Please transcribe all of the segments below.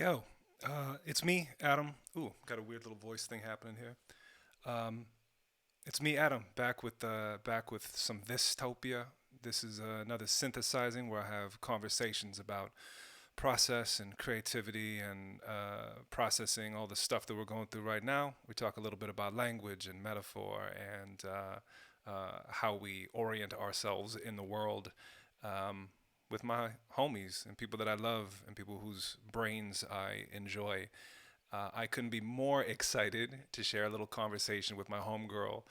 Yo, it's me, Adam. Ooh, got a weird little voice thing happening here. Um, it's me, Adam, back with some THISTOPIA. This is another synthesizing where I have conversations about process and creativity and processing all the stuff that we're going through right now. We talk a little bit about language and metaphor and how we orient ourselves in the world. Um, with my homies and people that I love and people whose brains I enjoy. I couldn't be more excited to share a little conversation with my homegirl,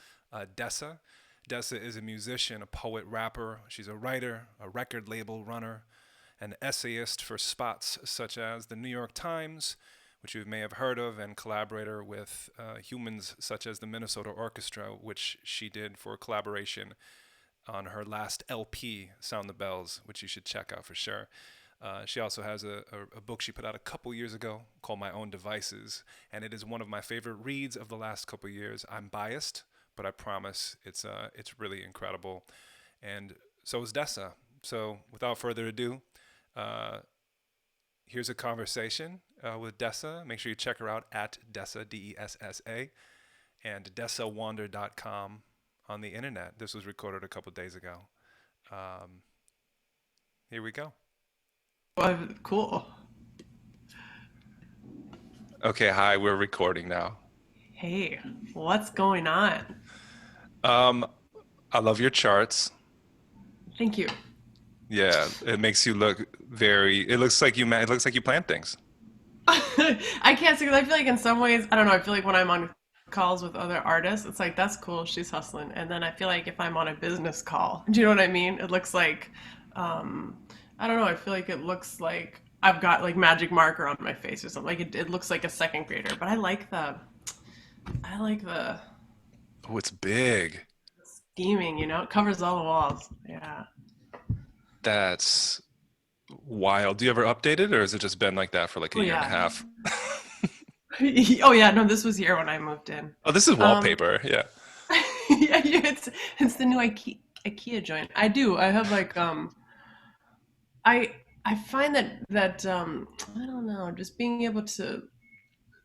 Dessa. Dessa is a musician, a poet, rapper. She's a writer, a record label runner, an essayist for spots such as the New York Times, which you may have heard of, and collaborator with humans such as the Minnesota Orchestra, which she did for collaboration on her last LP, Sound the Bells, which you should check out for sure. She also has a book she put out a couple years ago called My Own Devices, and it is one of my favorite reads of the last couple years. I'm biased, but I promise it's really incredible. And so is Dessa. So without further ado, uh, here's a conversation with Dessa. Make sure you check her out at Dessa, Dessa, and DessaWander.com on the internet. This was recorded a couple days ago. Um, Here we go. Well, cool. Okay, hi, we're recording now. Hey, what's going on? Um, I love your charts. Thank you. Yeah, it makes you look very. It looks like you plan things. I can't say, 'cause I feel like in some ways, I don't know, I feel like when I'm on calls with other artists, it's like, that's cool, she's hustling. And then I feel like if I'm on a business call, do you know what I mean? It looks like, um, I don't know, I feel like it looks like I've got like magic marker on my face or something. Like it looks like a second grader, but I like the Oh, it's big. scheming, it covers all the walls. Yeah. That's wild. Do you ever update it, or has it just been like that for like a Oh year and a yeah. half? Oh yeah, no, this was here when I moved in. Oh, this is Um, wallpaper. Yeah. yeah, it's the new IKEA joint. I do. I have like I I find that I don't know, just being able to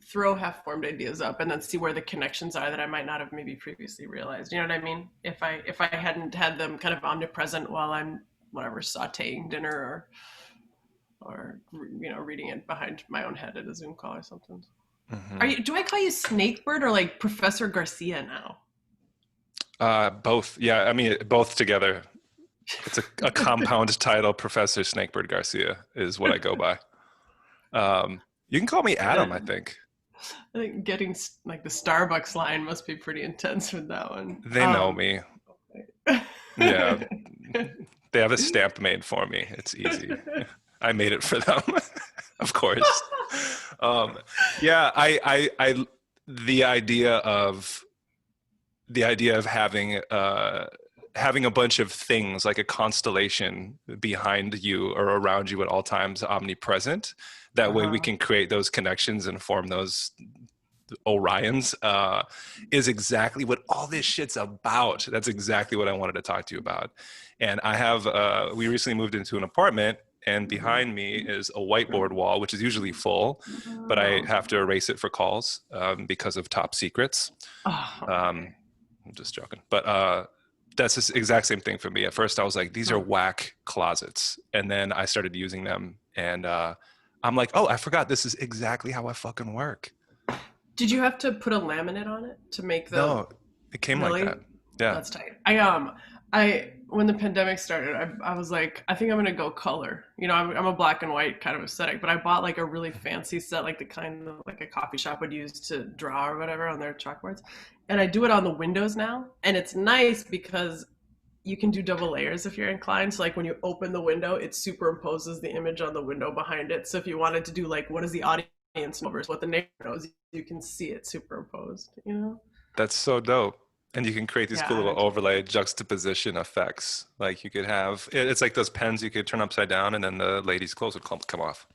throw half-formed ideas up and then see where the connections are that I might not have maybe previously realized. You know what I mean? If I hadn't had them kind of omnipresent while I'm whatever sautéing dinner or reading it behind my own head at a Zoom call or something. Are hmm you? Do I call you Snakebird or like Professor Garcia now? Both. Yeah, I mean both together. It's a compound title. Professor Snakebird Garcia is what I go by. You can call me Adam, I Good. think. I think getting like the Starbucks line must be pretty intense with that one. They know me. Yeah, they have a stamp made for me. It's easy. I made it for them, of course. Um, yeah, the idea of the idea of having a bunch of things like a constellation behind you or around you at all times, omnipresent. That way, we Uh-huh. can create those connections and form those Orions. Is exactly what all this shit's about. That's exactly what I wanted to talk to you about. And we recently moved into an apartment, and Mhm. behind me is a whiteboard wall, which is usually full, but I Oh. have to erase it for calls because of top secrets. Oh, Um, okay. I'm just joking, but that's the exact same thing for me. At first, I was like, "These are Huh. whack closets," and then I started using them, and I'm like, "Oh, I forgot. This is exactly how I fucking work." Did you have to put a laminate on it to make the No, it came like that. really? Yeah. That's tight. I when the pandemic started, I was like, I think I'm gonna go color. I'm a black and white kind of aesthetic, but I bought like a really fancy set, like the kind of like a coffee shop would use to draw or whatever on their chalkboards. And I do it on the windows now, and it's nice because you can do double layers if you're inclined. So like when you open the window, it superimposes the image on the window behind it. So if you wanted to do like what is the audience know versus what the neighbor knows, you can see it superimposed. That's so dope. And you can create these Yeah, cool I'm little into overlay juxtaposition effects. Like you could have, it's like those pens you could turn upside down and then the lady's clothes would come off.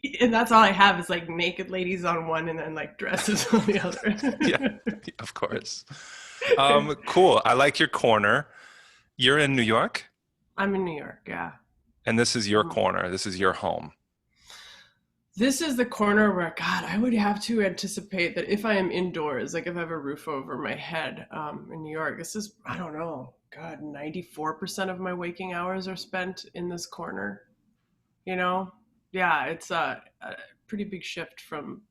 it. And that's all I have is like naked ladies on one and then like dresses on the Yeah, other. of course. Cool. I like your corner. You're in New York, I'm in New York, yeah. and this is your Um, corner. This is your home. This is the corner where, God, I would have to anticipate that if I am indoors, like if I have a roof over my head in New York, this is, I don't know, God, 94% of my waking hours are spent in this corner, you know? Yeah, it's a pretty big shift from,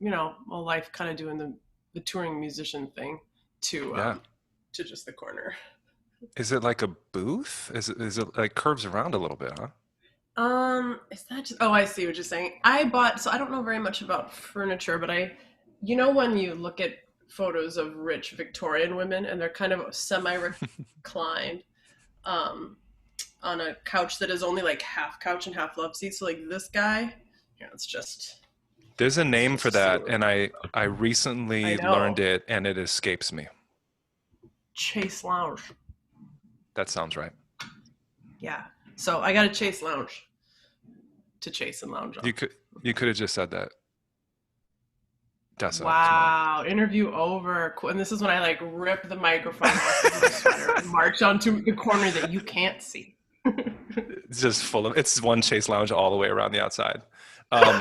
a life kind of doing the touring musician thing to Yeah. just the corner. Is it like a booth? Is it like curves around a little bit, huh? Is that just, oh, I see what you're saying. So I don't know very much about furniture, but when you look at photos of rich Victorian women and they're kind of semi-reclined, um, on a couch that is only like half couch and half love seat. So like this guy, yeah, There's a it's name just for a that, silhouette. and I I recently learned know. it, and it escapes me. Chase lounge. That sounds right. Yeah. So I got a Chase lounge to chase and lounge You on. could you could have just said that. Dessa, come on. Wow, interview over. Cool. And this is when I like rip the microphone off of my sweater and march onto the corner that you can't see. It's just full of it's one Chase Lounge all the way around the outside. Um,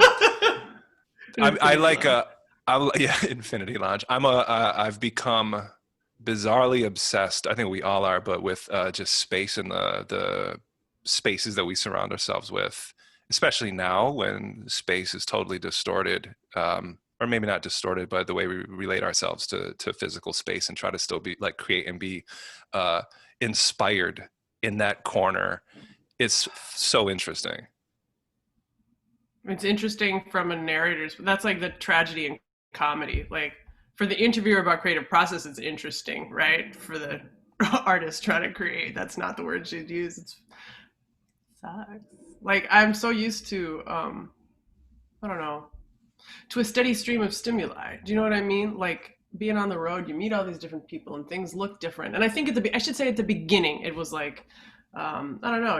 I Infinity like lounge. yeah, Infinity Lounge. I've become bizarrely obsessed. I think we all are, but with just space and the spaces that we surround ourselves with, especially now when space is totally distorted, or maybe not distorted, but the way we relate ourselves to physical space and try to still be like create and be uh, inspired in that corner. It's so interesting. It's interesting from a narrator's, but that's like the tragedy in comedy. Like for the interviewer about creative process, it's interesting, right? For the artist trying to create, that's not the word she'd use. It sucks. Like I'm so used to, I don't know, to a steady stream of stimuli. Do you know what I mean? Like being on the road, you meet all these different people and things look different. And I think I should say at the beginning, it was like, I don't know,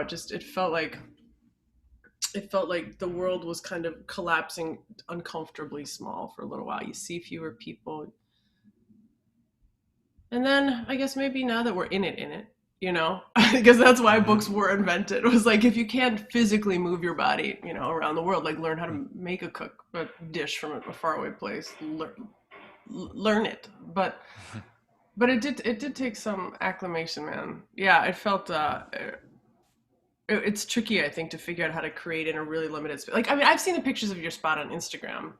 it felt like the world was kind of collapsing uncomfortably small for a little while. You see fewer people. And then I guess maybe now that we're in it, because that's why Hmm. books were invented. It was like if you can't physically move your body, around the world, like learn how to make a dish from a faraway place, learn it. But it did take some acclimation, man. Yeah, it felt it's tricky, I think, to figure out how to create in a really limited space. Like, I mean, I've seen the pictures of your spot on Instagram.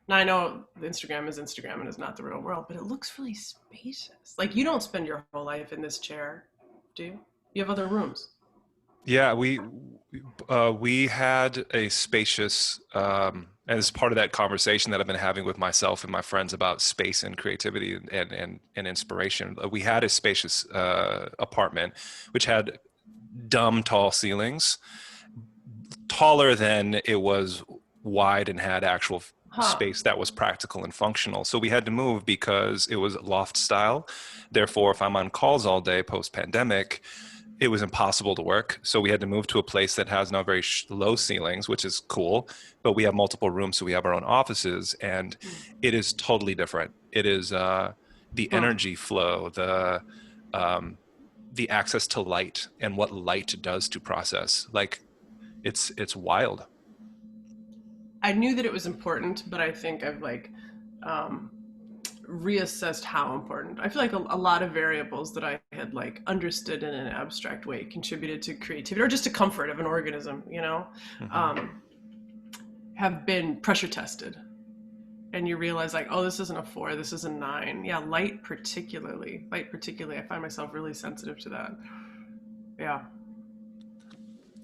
Now I know Instagram is Instagram and is not the real world, but it looks really spacious. Like you don't spend your whole life in this chair, do you? You have other rooms. Yeah, we had a spacious, as part of that conversation that I've been having with myself and my friends about space and creativity and inspiration. We had a spacious apartment which had dumb tall ceilings, taller than it was wide, and had actual Huh. space that was practical and functional. So we had to move because it was loft style. Therefore, if I'm on calls all day post pandemic, it was impossible to work. So we had to move to a place that has now very low ceilings, which is cool, but we have multiple rooms. So we have our own offices, and it is totally different. It is the Hmm. energy flow, um, the access to light and what light does to process. Like it's wild. I knew that it was important, but I think I've like um, reassessed how important. I feel like a lot of variables that I had like understood in an abstract way contributed to creativity or just to comfort of an organism, Hmm. um, have been pressure tested. And you realize like, oh, this isn't a 4, this is a 9. Yeah, light particularly, I find myself really sensitive to that. Yeah.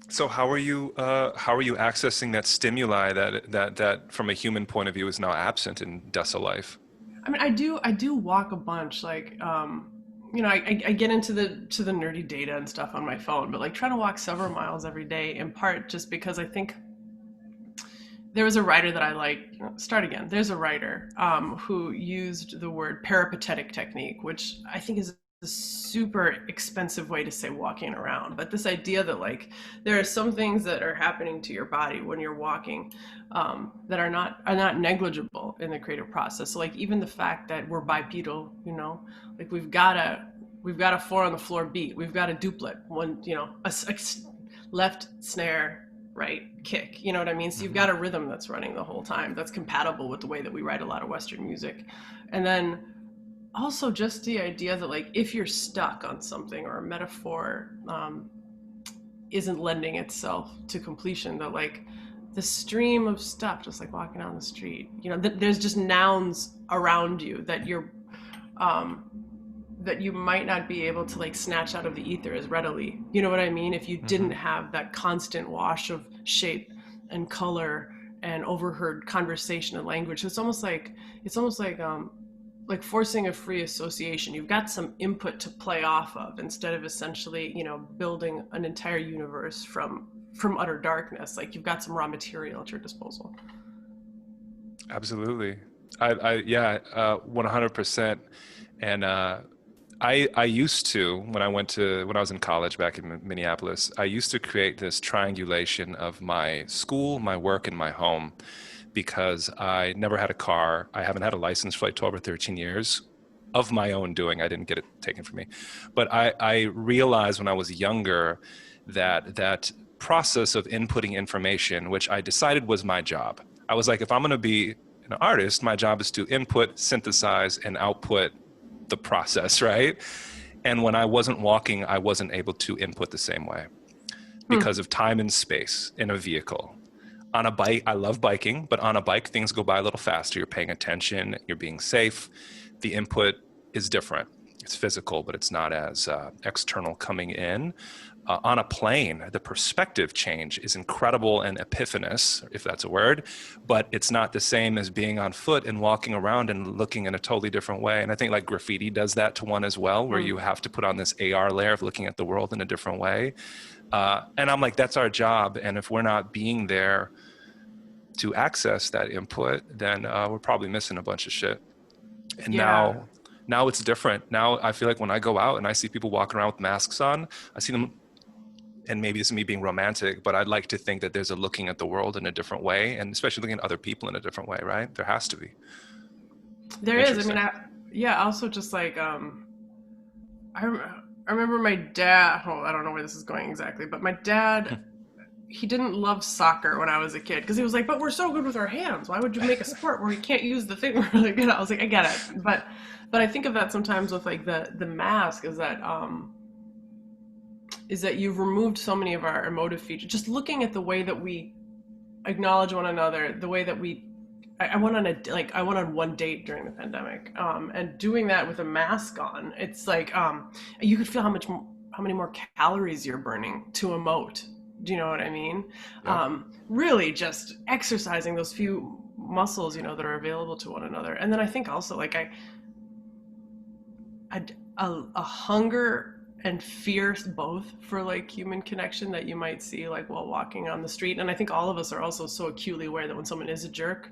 So how are you accessing that stimuli that from a human point of view is now absent in Dessa life? I mean, I do walk a bunch. Like, I get into the nerdy data and stuff on my phone, but like trying to walk several miles every day, in part just because I think there was a writer that I like. Start again. There's a writer who used the word peripatetic technique, which I think is a super expensive way to say walking around. But this idea that like there are some things that are happening to your body when you're walking that are not negligible in the creative process. So like even the fact that we're bipedal, like we've got a 4 on the floor beat, we've got a duplet, one, a left snare, right kick, you know what I mean? So you've got a rhythm that's running the whole time that's compatible with the way that we write a lot of Western music. And then also just the idea that like if you're stuck on something or a metaphor isn't lending itself to completion, that like the stream of stuff, just like walking down the street, you know, there's just nouns around you that you're that you might not be able to like snatch out of the ether as readily, you know what I mean, if you didn't have that constant wash of shape and color and overheard conversation and language. So it's almost like forcing a free association. You've got some input to play off of instead of essentially, you know, building an entire universe from utter darkness. Like you've got some raw material at your disposal. Absolutely. Yeah, 100%. And I used to, when I was in college back in Minneapolis, I used to create this triangulation of my school, my work, and my home because I never had a car. I haven't had a license for like 12 or 13 years of my own doing. I didn't get it taken from me. But I realized when I was younger that that process of inputting information, which I decided was my job. I was like, if I'm going to be an artist, my job is to input, synthesize, and output the process, right? And when I wasn't walking, I wasn't able to input the same way because of time and space in a vehicle. On a bike, I love biking, but on a bike, things go by a little faster. You're paying attention, you're being safe. The input is different. It's physical, but it's not as external coming in. On a plane, the perspective change is incredible and epiphanous, if that's a word, but it's not the same as being on foot and walking around and looking in a totally different way. And I think like graffiti does that to one as well, where you have to put on this AR layer of looking at the world in a different way. And I'm like, that's our job. And if we're not being there to access that input, then we're probably missing a bunch of shit. And Yeah. now it's different. Now I feel like when I go out and I see people walking around with masks on, I see them, and maybe this is me being romantic, but I'd like to think that there's a looking at the world in a different way, and especially looking at other people in a different way, right? There has to be. There is. I mean, Interesting. yeah. Also, just like I remember my dad. Oh, I don't know where this is going exactly, but my dad, he didn't love soccer when I was a kid because he was like, "But we're so good with our hands. Why would you make a sport where we can't use the thing we're really good at?" I was like, "I get it," but I think of that sometimes with like the mask is that you've removed so many of our emotive features. Just looking at the way that we acknowledge one another, the way that I went on I went on one date during the pandemic, and doing that with a mask on, it's like you could feel how many more calories you're burning to emote. Do you know what I mean? Yep. Really, just exercising those few muscles, you know, that are available to one another. And then I think also like a hunger and fear both for like human connection that you might see like while walking on the street. And I think all of us are also so acutely aware that when someone is a jerk,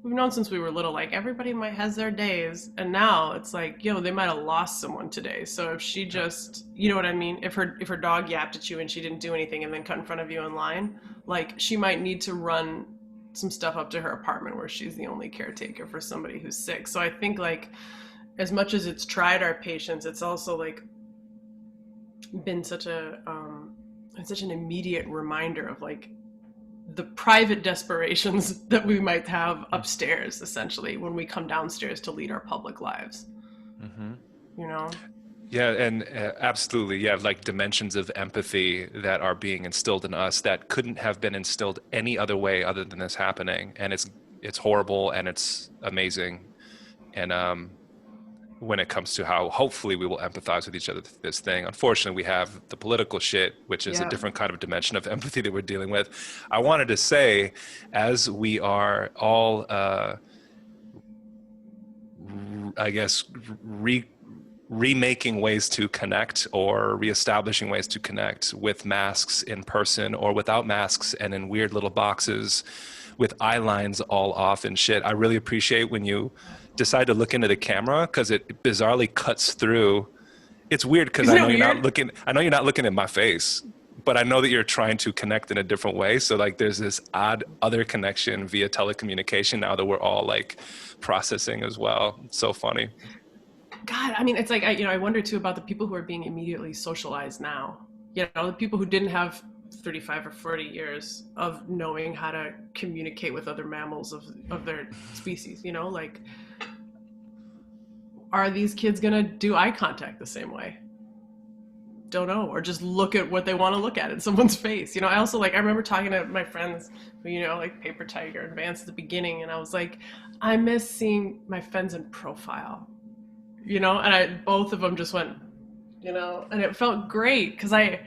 we've known since we were little, like everybody might has their days, and now it's like, yo, they might have lost someone today. So if she just, you know what I mean, if her dog yapped at you and she didn't do anything and then cut in front of you in line, like she might need to run some stuff up to her apartment where she's the only caretaker for somebody who's sick. So I think like as much as it's tried our patience, it's also like been such an immediate reminder of like the private desperations that we might have upstairs, essentially, when we come downstairs to lead our public lives. Mm-hmm. You know? Yeah, and absolutely, yeah, like dimensions of empathy that are being instilled in us that couldn't have been instilled any other way other than this happening, and it's horrible and it's amazing, and when it comes to how hopefully we will empathize with each other through this thing. Unfortunately, we have the political shit, which is a Yeah. different kind of dimension of empathy that we're dealing with. I wanted to say, as we are all, I guess, remaking ways to connect or reestablishing ways to connect with masks in person or without masks and in weird little boxes with eye lines all off and shit. I really appreciate when you decide to look into the camera because it bizarrely cuts through. It's weird because Isn't it weird? I know you're not looking at my face, but I know that you're trying to connect in a different way. So like there's this odd other connection via telecommunication now that we're all like processing as well. It's so funny. God, I mean, it's like, I wonder too about the people who are being immediately socialized now. You know, the people who didn't have 35 or 40 years of knowing how to communicate with other mammals of their species, you know, like, are these kids gonna do eye contact the same way? Don't know, or just look at what they want to look at in someone's face. You know, I also, like, I remember talking to my friends who, you know, like Paper Tiger and Vance at the beginning, and I was like, I miss seeing my friends in profile, you know, and both of them just went, you know, and it felt great because I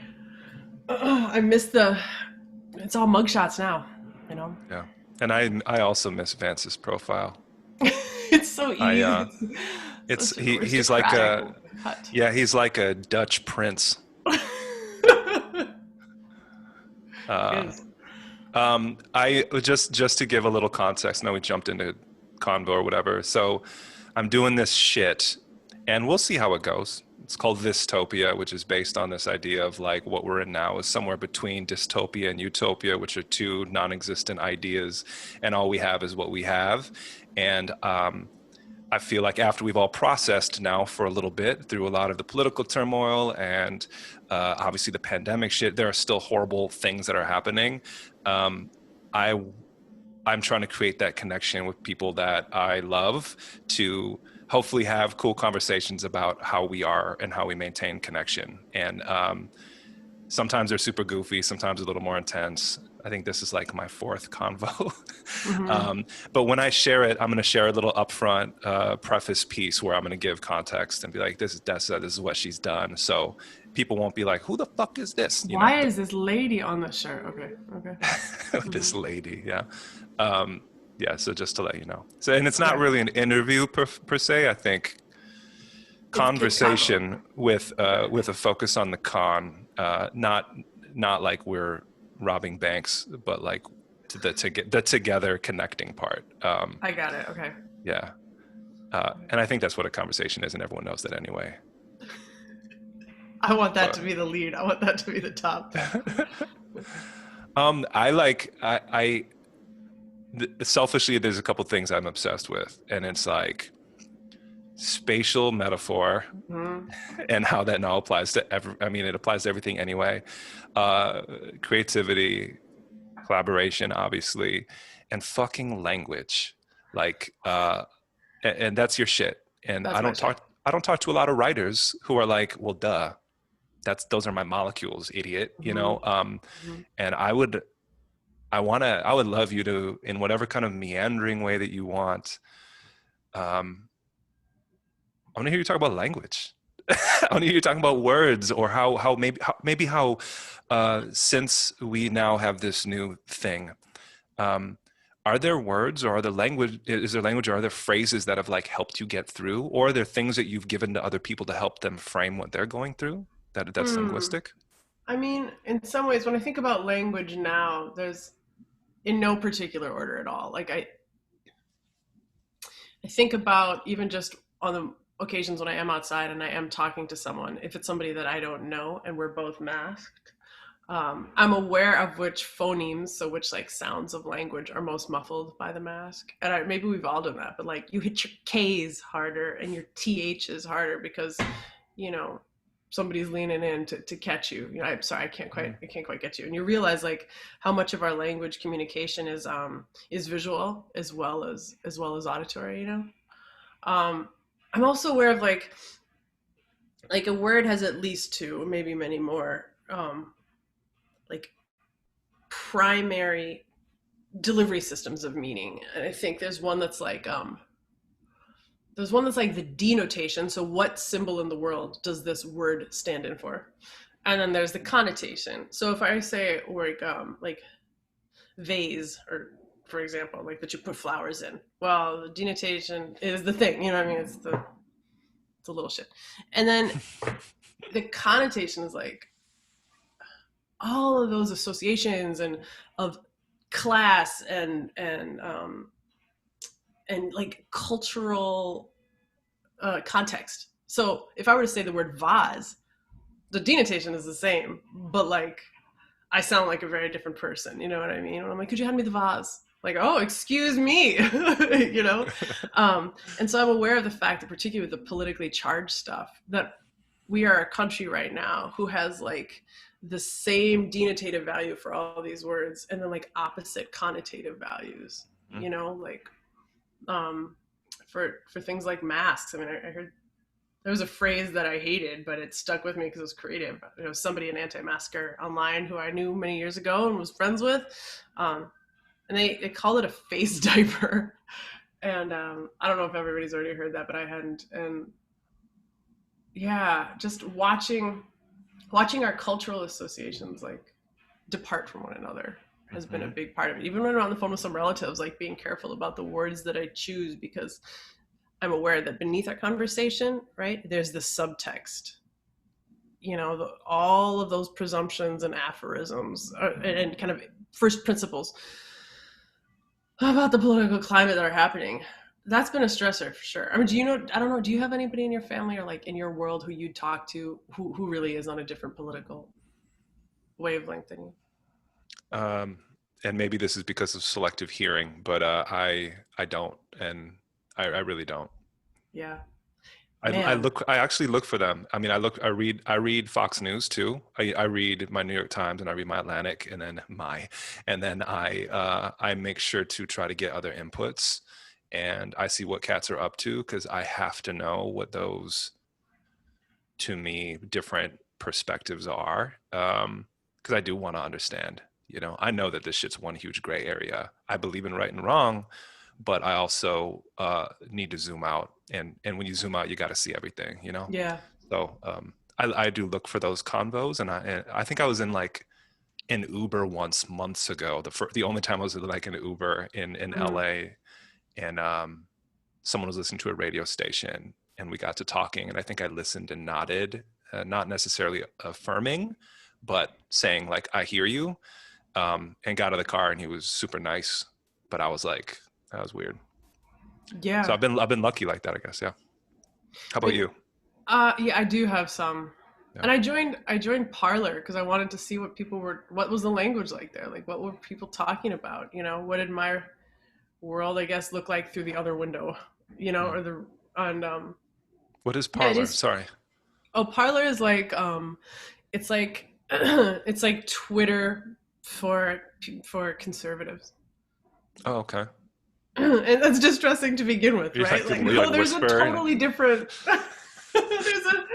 miss it's all mugshots now, you know. Yeah. And I also miss Vance's profile. It's so I easy. It's it's such an he's like aristocratic a cut. yeah, he's like a Dutch prince. He Uh is. I just to give a little context, now we jumped into convo or whatever. So I'm doing this shit and we'll see how it goes. It's called Thistopia, which is based on this idea of like what we're in now is somewhere between dystopia and utopia, which are two non-existent ideas, and all we have is what we have. And I feel like after we've all processed now for a little bit through a lot of the political turmoil and obviously the pandemic shit, there are still horrible things that are happening. Um, I I'm trying to create that connection with people that I love to hopefully have cool conversations about how we are and how we maintain connection. And sometimes they're super goofy, sometimes a little more intense. I think this is like my fourth convo. Mm-hmm. But when I share it, I'm going to share a little upfront preface piece where I'm going to give context and be like, this is Dessa, this is what she's done. So people won't be like, who the fuck is this? You know, Why is this lady on the shirt? Okay, okay. this Mm-hmm. lady. Yeah. Yeah. So just to let you know. So, and it's not Okay. really an interview per se. I think It's kid convo. conversation with a focus on the con, not like we're robbing banks, but like the together connecting part. I got it. Okay. Yeah, and I think that's what a conversation is, and everyone knows that anyway. I want that to But be the lead. I want that to be the top. I like selfishly, there's a couple things I'm obsessed with, and it's like spatial metaphor Mm-hmm. and how that now applies to I mean, it applies to everything anyway. Creativity, collaboration, obviously, and fucking language. Like, and that's your shit. And That's my shit. I don't talk to a lot of writers who are like, well, duh, those are my molecules, idiot. You Mm-hmm. know, Mm-hmm. and I would love you to, in whatever kind of meandering way that you want. Um, I want to hear you talk about language. I want to hear you talking about words, or maybe how since we now have this new thing, um, are there words or are there language? Is there language or are there phrases that have like helped you get through, or are there things that you've given to other people to help them frame what they're going through? That's Hmm. linguistic. I mean, in some ways, when I think about language now, there's in no particular order at all. Like I think about even just on the occasions when I am outside and I am talking to someone, if it's somebody that I don't know and we're both masked, I'm aware of which phonemes, so which like sounds of language are most muffled by the mask. And maybe we've all done that, but like you hit your K's harder and your TH's harder because, you know, somebody's leaning in to catch you. You know, I'm sorry, I can't quite get you. And you realize like how much of our language communication is visual as well as auditory, you know? Um, I'm also aware of like a word has at least two, maybe many more, like primary delivery systems of meaning. And I think there's one that's like the denotation. So what symbol in the world does this word stand in for? And then there's the connotation. So if I say like vase or for example, like that you put flowers in. Well, the denotation is the thing, you know what I mean? It's a little shit. And then the connotation is like all of those associations and of class and like cultural context. So if I were to say the word vase, the denotation is the same, but like I sound like a very different person. You know what I mean? When I'm like, could you hand me the vase? Like, oh, excuse me, you know? And so I'm aware of the fact that, particularly with the politically charged stuff, that we are a country right now who has like the same denotative value for all these words and then like opposite connotative values, you know, like um for things like masks. I mean, I heard there was a phrase that I hated, but it stuck with me because it was creative. It was somebody, an anti-masker online who I knew many years ago and was friends with. And they called it a face diaper. And I don't know if everybody's already heard that, but I hadn't. And yeah, just watching our cultural associations like depart from one another has been a big part of it. Even when I'm on the phone with some relatives, like being careful about the words that I choose, because I'm aware that beneath our conversation, right, there's the subtext. You know, all of those presumptions and aphorisms and kind of first principles about the political climate that are happening. That's been a stressor for sure. I mean, do you know, I don't know, do you have anybody in your family or like in your world who you'd talk to who really is on a different political wavelength than you? Um, and maybe this is because of selective hearing, but I don't, and I really don't. Yeah. I Man. look. I actually look for them. I mean, I look. I read Fox News too. I read my New York Times and I read my Atlantic, and then I make sure to try to get other inputs, and I see what cats are up to because I have to know what those, to me, different perspectives are. Because I do want to understand. You know, I know that this shit's one huge gray area. I believe in right and wrong, but I also need to zoom out. And when you zoom out, you got to see everything, you know? Yeah. So I do look for those convos. And I think I was in like an Uber once months ago, the only time I was like in an Uber in Mm. LA. And someone was listening to a radio station and we got to talking. And I think I listened and nodded, not necessarily affirming, but saying like, I hear you, and got out of the car and he was super nice. But I was like, that was weird. So Yeah. I've been lucky like that, I guess. Yeah. How I about mean, you? yeah, I do have some. Yeah. And I joined Parlor because I wanted to see what was the language like there? Like what were people talking about? You know, what did my world, I guess, look like through the other window? You know, Mm. or the and What is yeah, it parlor? is. Sorry. Oh, Parlor is like it's like it's like Twitter for conservatives. Oh, okay. And that's distressing to begin with, You right? like to Like, you like no, there's a whisper and totally different there's a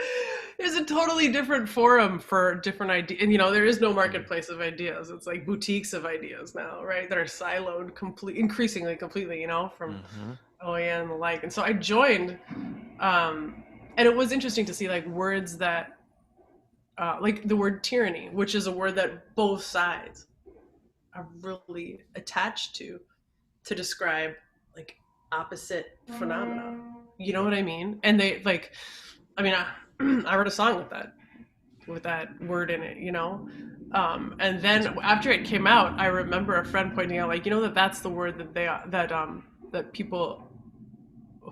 there's a totally different forum for different ideas. And you know, there is no mm, marketplace of ideas. It's like boutiques of ideas now, right? That are siloed increasingly completely, you know, from hmm OAN and the like. And so I joined, and it was interesting to see like words that like the word tyranny, which is a word that both sides are really attached to describe like opposite phenomena. You know Yep. what I mean? And they like, I mean, I wrote a song with that word in it, you know. And then after it came out, I remember a friend pointing out, like, you know, that's the word that people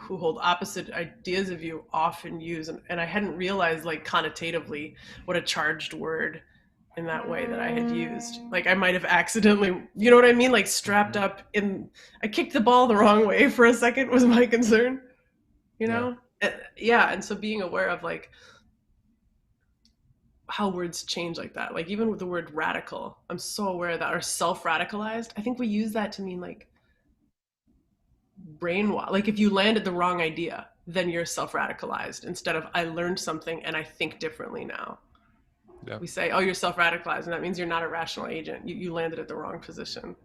who hold opposite ideas of you often use, and I hadn't realized like connotatively what a charged word in that way that I had used. Like I might have accidentally, you know what I mean? Like strapped hmm up in, I kicked the ball the wrong way for a second was my concern, you Yeah. know? Yeah. And so being aware of like how words change like that, like even with the word radical, I'm so aware of that, or self radicalized. I think we use that to mean like brainwash. Like if you landed the wrong idea, then you're self radicalized instead of I learned something and I think differently now. Yeah. We say, oh, you're self radicalized, and that means you're not a rational agent. You landed at the wrong position.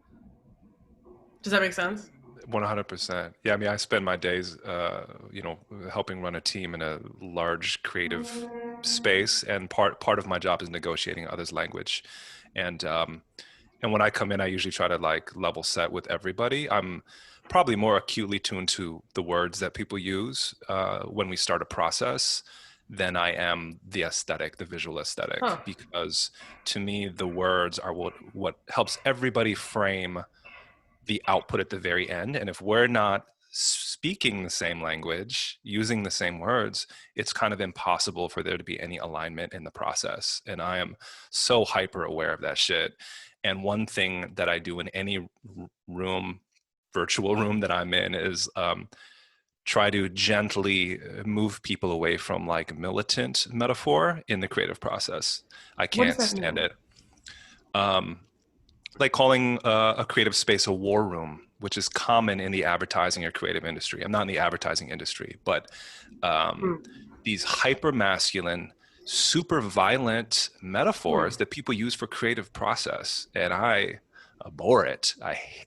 Does that make sense? 100%. Yeah, I mean, I spend my days, helping run a team in a large creative space, and part of my job is negotiating others' language, and and when I come in, I usually try to like level set with everybody. I'm probably more acutely tuned to the words that people use when we start a process than I am the aesthetic, the visual aesthetic, Huh. because to me, the words are what helps everybody frame the output at the very end. And if we're not speaking the same language, using the same words, it's kind of impossible for there to be any alignment in the process. And I am so hyper aware of that shit. And one thing that I do in any room, virtual room that I'm in, is try to gently move people away from like militant metaphor in the creative process. I What does can't that stand mean? it. Um, like calling a creative space a war room, which is common in the advertising or creative industry. I'm not in the advertising industry, but um, Hmm. these hyper masculine, super violent Hmm. metaphors that people use for creative process, and I abhor it.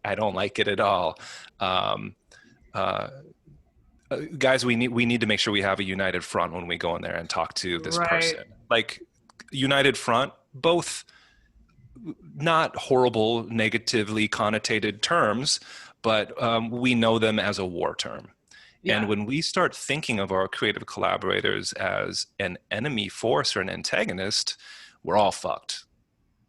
I don't like it at all. Um, uh, Guys, we need to make sure we have a united front when we go in there and talk to this Right. person. Like united front, both not horrible, negatively connotated terms, but we know them as a war term. And Yeah. when we start thinking of our creative collaborators as an enemy force or an antagonist, we're all fucked.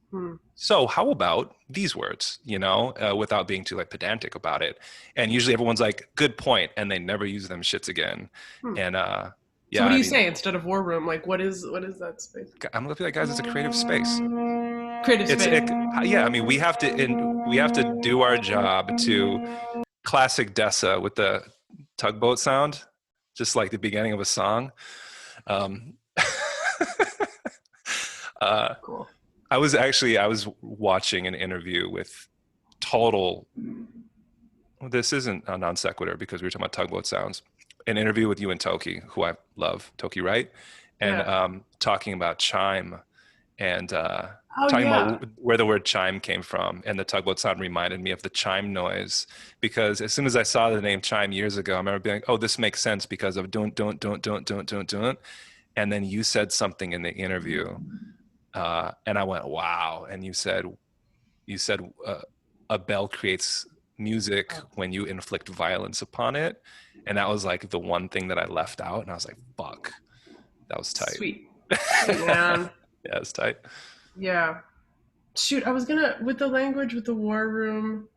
Hmm. So how about these words, without being too like pedantic about it? And usually everyone's like, good point, and they never use them shits again. Hmm. And So yeah, what do I you mean, say instead of war room? Like what is that space? I'm gonna be like, guys, it's a creative space. Creative It's space. it, yeah. I mean, we have to do our job to classic Dessa with the tugboat sound, just like the beginning of a song. Um, uh, Cool. I was watching an interview with total. Well, this isn't a non sequitur because we were talking about tugboat sounds. An interview with you and Toki, who I love, Toki Wright, and Yeah. talking about chime and Oh talking yeah. about where the word chime came from. And the tugboat sound reminded me of the chime noise because as soon as I saw the name chime years ago, I remember being like, oh, this makes sense because of don't. And then you said something in the interview, and I went, wow. And you said a bell creates music when you inflict violence upon it. And that was like the one thing that I left out. And I was like, fuck, that was tight. Sweet. Sweet man. Yeah, it's tight. Yeah. Shoot, I was gonna with the language with the war room.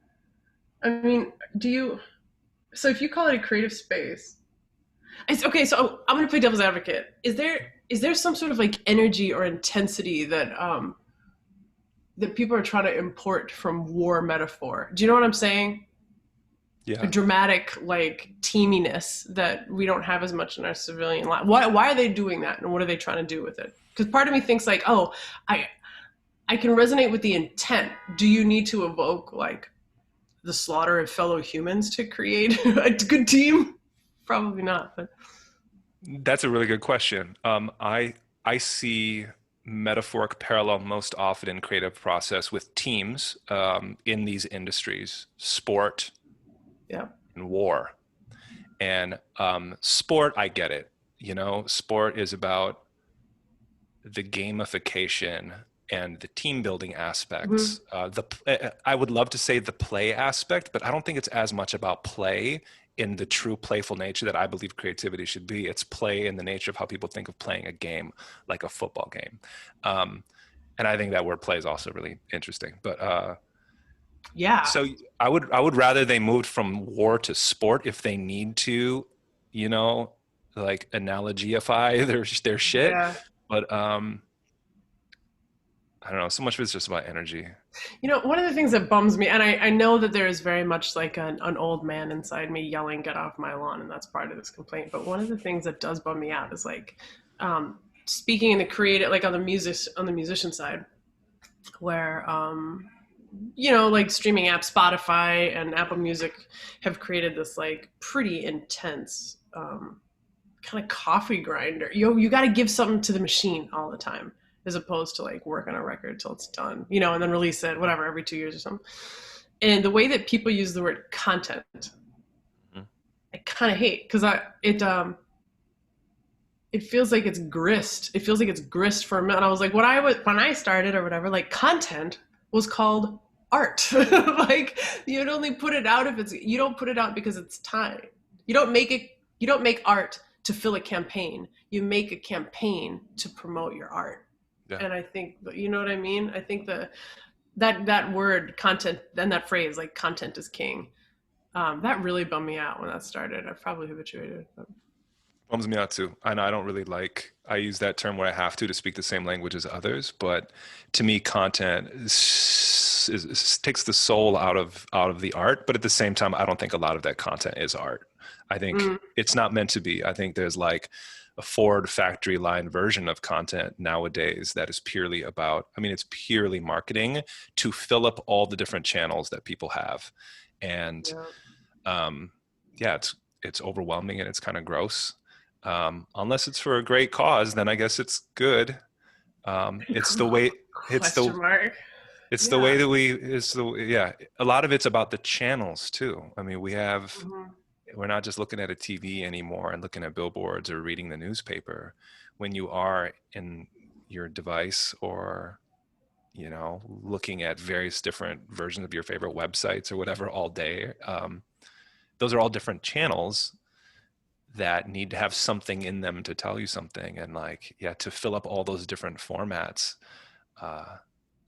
I mean, do you so if you call it a creative space, okay, so I'm gonna play devil's advocate. Is there some sort of like energy or intensity that people are trying to import from war metaphor? Do you know what I'm saying? A Yeah. dramatic like teaminess that we don't have as much in our civilian life. Why are they doing that, and what are they trying to do with it? Because part of me thinks like, oh, I I can resonate with the intent. Do you need to evoke like the slaughter of fellow humans to create a good team? Probably not, but That's a really good question. I see metaphoric parallel most often in creative process with teams in these industries, sport yeah. and war. And sport, I get it. Sport is about the gamification and the team building Mm-hmm. aspects. I would love to say the play aspect, but I don't think it's as much about play in the true playful nature that I believe creativity should be. It's play in the nature of how people think of playing a game, like a football game. Um, and I think that word play is also really interesting. But Yeah. so I would rather they moved from war to sport if they need to, you know, like analogyify their shit. Yeah. But I don't know. So much of it's just about energy. One of the things that bums me, and I know that there is very much like an old man inside me yelling, "Get off my lawn," and that's part of this complaint. But one of the things that does bum me out is like speaking in the creative, like on the musician side, where like streaming apps, Spotify and Apple Music have created this like pretty intense kind of coffee grinder. You got to give something to the machine all the time, as opposed to like work on a record till it's done, and then release it, whatever, every 2 years or something. And the way that people use the word content, Mhm. I kind of hate because it feels like it's grist. It feels like it's grist for a minute. And I was like, when I started or whatever, like content was called art. Like you'd only put it out if you don't put it out because it's time. You don't make it. You don't make art to fill a campaign. You make a campaign to promote your art. Yeah. And I think, you know what I mean? I think that word content and that phrase like content is king. That really bummed me out when that started. I probably habituated. But. Bums me out too. And I don't really like, I use that term where I have to speak the same language as others. But to me, content takes the soul out of the art. But at the same time, I don't think a lot of that content is art. I think Mm, it's not meant to be. I think there's like a Ford factory line version of content nowadays that is purely about, I mean, it's purely marketing to fill up all the different channels that people have. And yeah. um, yeah, it's overwhelming and it's kind of gross. Unless it's for a great cause, then I guess it's good. It's the way it's the Question mark. it's the way Yeah. that we it's the yeah. A lot of it's about the channels too. I mean, Hmm. we're not just looking at a TV anymore and looking at billboards or reading the newspaper. When you are in your device or looking at various different versions of your favorite websites or whatever all day, those are all different channels that need to have something in them to tell you something. And like, yeah, to fill up all those different formats uh,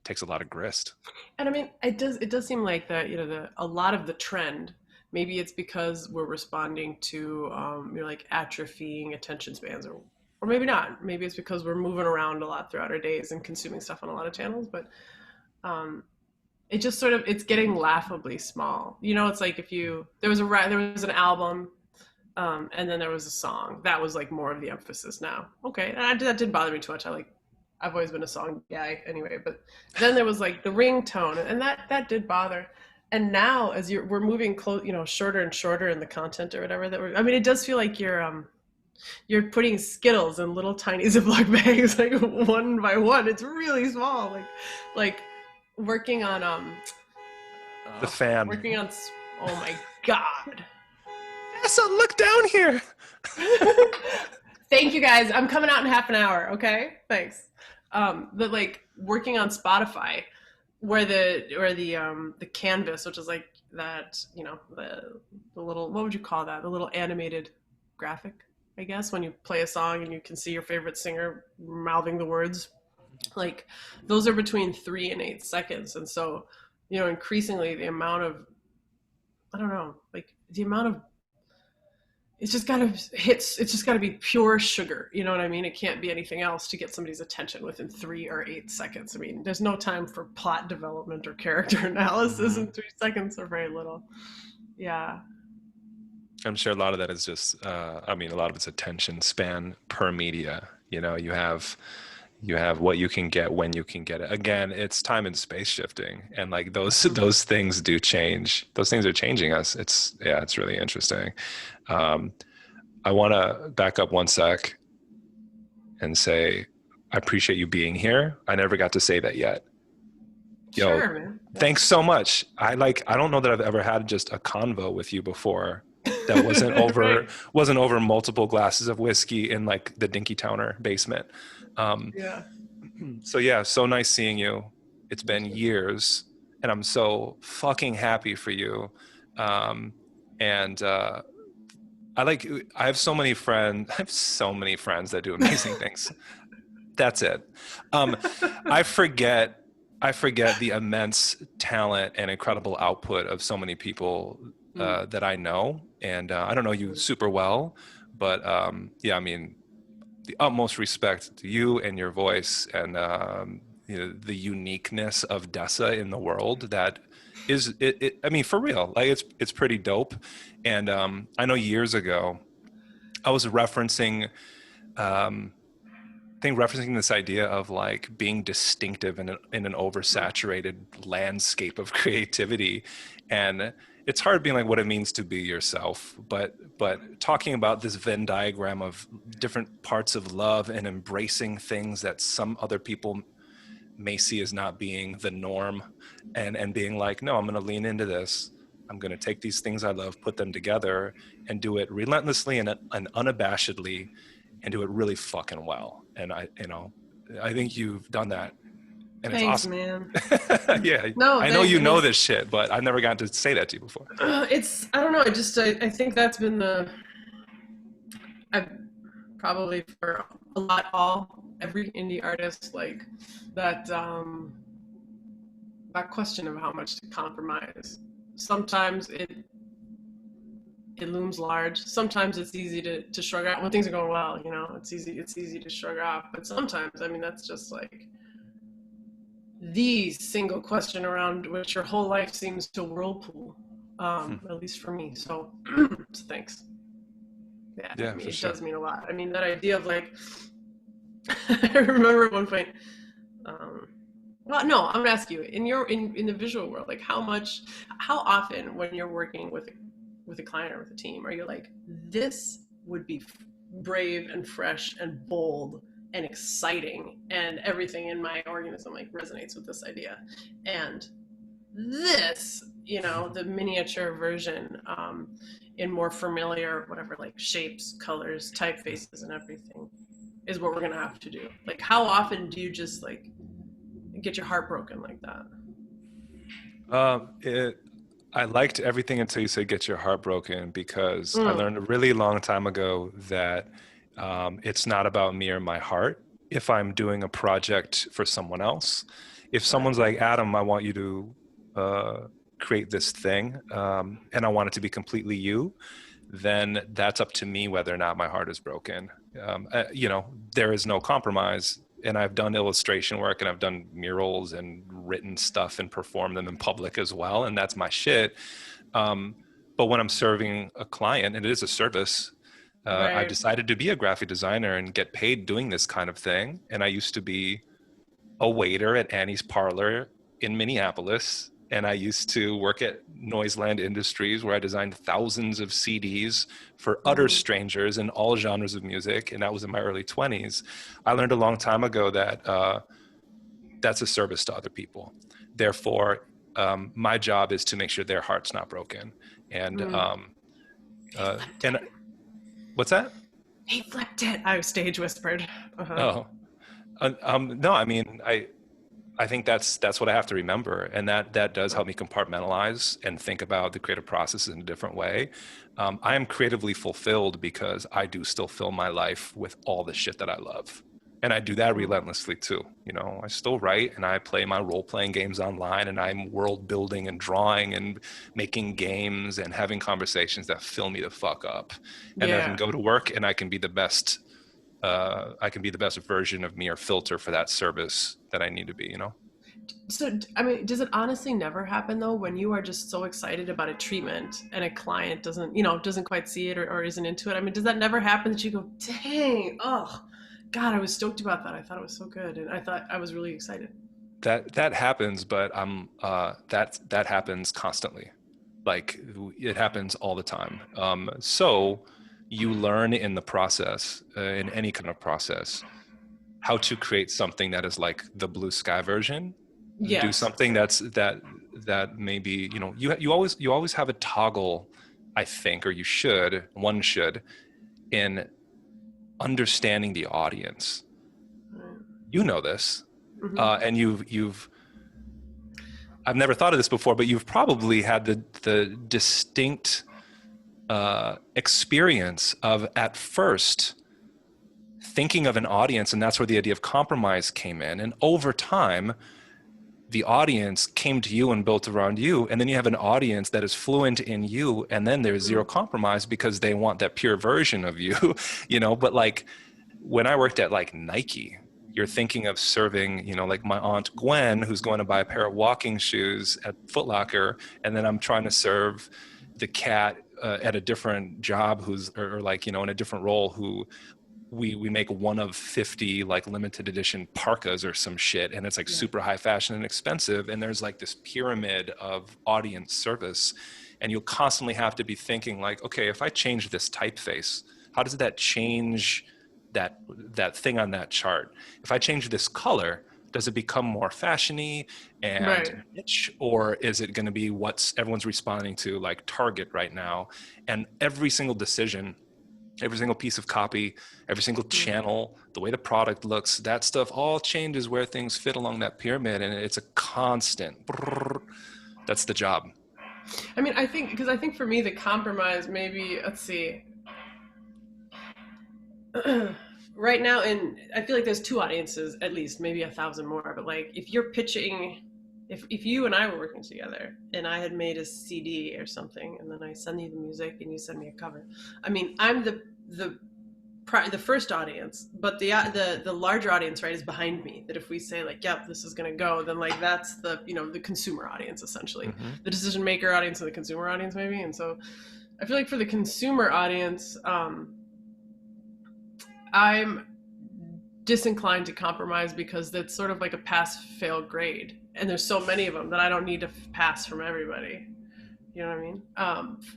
takes a lot of grist. And I mean, it does seem like that, a lot of the trend, maybe it's because we're responding to, like atrophying attention spans, or maybe not. Maybe it's because we're moving around a lot throughout our days and consuming stuff on a lot of channels. But um, it just sort of, it's getting laughably small. It's like if there was an album, and then there was a song that was like more of the emphasis now. Okay, that didn't bother me too much. I've always been a song guy anyway. But then there was like the ringtone, and that did bother. And now, as we're moving close, shorter and shorter in the content or whatever I mean, it does feel like you're putting Skittles in little tiny Ziploc bags, like one by one. It's really small, like working on The fan. working on. Oh my god. Dessa, look down here. Thank you guys. I'm coming out in half an hour. Okay, thanks. But like working on Spotify, where the canvas, which is like that, the little, what would you call that? The little animated graphic, I guess, when you play a song and you can see your favorite singer mouthing the words. Like those are between 3 and 8 seconds, and so increasingly the amount of, I don't know, like the amount of, it's just gotta be pure sugar. You know what I mean? It can't be anything else to get somebody's attention within 3 or 8 seconds. I mean, there's no time for plot development or character analysis Mm-hmm. in 3 seconds, or very little. Yeah. I'm sure a lot of that is just, I mean, a lot of it's attention span per media. You have what you can get when you can get it. Again, it's time and space shifting, and like those things do change. Those things are changing us. It's really interesting. Um, I want to back up one sec and say I appreciate you being here. I never got to say that yet. Yo, Sure, man. Yeah. thanks so much. I don't know that I've ever had just a convo with you before that wasn't over Right. wasn't over multiple glasses of whiskey in like the Dinky Towner basement. Um, Yeah. so yeah, so nice seeing you. It's You been too. years, and I'm so fucking happy for you. Um, and I have so many friends. I have so many friends that do amazing things. That's it. Um, I forget I forget the immense talent and incredible output of so many people Mm, that I know, and I don't know you mm, super well, but yeah, I mean, the utmost respect to you and your voice, and the uniqueness of Dessa in the world. That is it. I mean, for real, like it's pretty dope. And I know years ago I was um, referencing this idea of like being distinctive in an mm. oversaturated landscape of creativity, and it's hard being like what it means to be yourself, but talking about this Venn diagram of different parts of love and embracing things that some other people may see as not being the norm, and being like, no, I'm going to lean into this. I'm going to take these things I love, put them together, and do it relentlessly and unabashedly, and do it really fucking well. And I think you've done that, and it's Thanks, awesome. man. Yeah, No, I know thanks. you And know this shit, but I've never gotten to say that to you before. I don't know. I think that's been I've probably for a lot, every indie artist, like that, that question of how much to compromise. Sometimes it looms large. Sometimes it's easy to shrug off when things are going well. It's easy to shrug off. But sometimes, I mean, that's just like the single question around which your whole life seems to whirlpool. Hmm. at least for me. So, so thanks. Yeah, I Yeah, mean, for it sure. does mean a lot. I mean, that idea of like, I remember at one point, um, well, no, I'm gonna ask you in the visual world, like how often when you're working with a client or with a team, are you like, this would be brave and fresh and bold and exciting, and everything in my organism like resonates with this idea, and this, the miniature version, in more familiar, whatever, like shapes, colors, typefaces, and everything, is what we're gonna have to do. Like, how often do you just like get your heart broken like that? It I liked everything until you said get your heart broken because I Mm, learned a really long time ago that it's not about me or my heart if I'm doing a project for someone else. If right. someone's like, Adam, I want you to uh, create this thing and I want it to be completely you, then that's up to me whether or not my heart is broken. There is no compromise. And I've done illustration work and I've done murals and written stuff and performed them in public as well. And that's my shit. Um, but when I'm serving a client, and it is a service, I've Right. decided to be a graphic designer and get paid doing this kind of thing. And I used to be a waiter at Annie's Parlor in Minneapolis. And I used to work at Noiseland Industries, where I designed thousands of CDs for utter Mm-hmm. strangers in all genres of music. And that was in my early 20s. I learned a long time ago that that's a service to other people. Therefore, my job is to make sure their heart's not broken. And Mm. He flipped and it. what's that? He flipped it. I stage whispered. Uh-huh. Oh, no. I mean, I think that's what I have to remember, and that does help me compartmentalize and think about the creative process in a different way. I am creatively fulfilled because I do still fill my life with all the shit that I love, and I do that Mm. relentlessly too. I still write and I play my role playing games online, and I'm world building and drawing and making games and having conversations that fill me the fuck up, and then I can Yeah. go to work and I can be the best version of me or filter for that service that I need to be. So, I mean, does it honestly never happen though when you are just so excited about a treatment and a client doesn't quite see it, or isn't into it? I mean, does that never happen that you go, dang, oh, God, I was stoked about that. I thought it was so good, and I thought I was really excited. That happens, but that happens constantly. Like it happens all the time. So you learn in the process, in any kind of process, how to create something that is like the blue sky version. Do Yes. something that maybe you always have a toggle, I think, or one should, in understanding the audience. You know this, Mm-hmm. and you've I've never thought of this before, but you've probably had the distinct experience of at first thinking of an audience, and that's where the idea of compromise came in. And over time, the audience came to you and built around you, and then you have an audience that is fluent in you, and then there's zero compromise because they want that pure version of you, But like when I worked at like Nike, you're thinking of serving, like my aunt Gwen, who's going to buy a pair of walking shoes at Foot Locker, and then I'm trying to serve the cat at a different job or like, in a different role, who we make one of 50 like limited edition parkas or some shit, and it's like Yeah. super high fashion and expensive, and there's like this pyramid of audience service, and you'll constantly have to be thinking like, okay, if I change this typeface, how does that change that thing on that chart? If I change this color, does it become more fashiony and Right. niche, or is it going to be what's everyone's responding to, like Target right now? And every single decision, every single piece of copy, every single channel, the way the product looks, that stuff all changes where things fit along that pyramid, and it's a constant. That's the job. I mean, I think for me the compromise, maybe, let's see. Right now, and I feel like there's two audiences, at least maybe 1,000 more, but like if you're pitching, if you and I were working together and I had made a CD or something, and then I send you the music and you send me a cover, I mean, I'm the the first audience, but the larger audience, right, is behind me. That if we say like, yep, this is gonna go, then like that's the the consumer audience essentially, Mm-hmm. the decision maker audience and the consumer audience maybe. And so I feel like for the consumer audience, I'm disinclined to compromise because that's sort of like a pass fail grade, and there's so many of them that I don't need to pass from everybody. You know what I mean?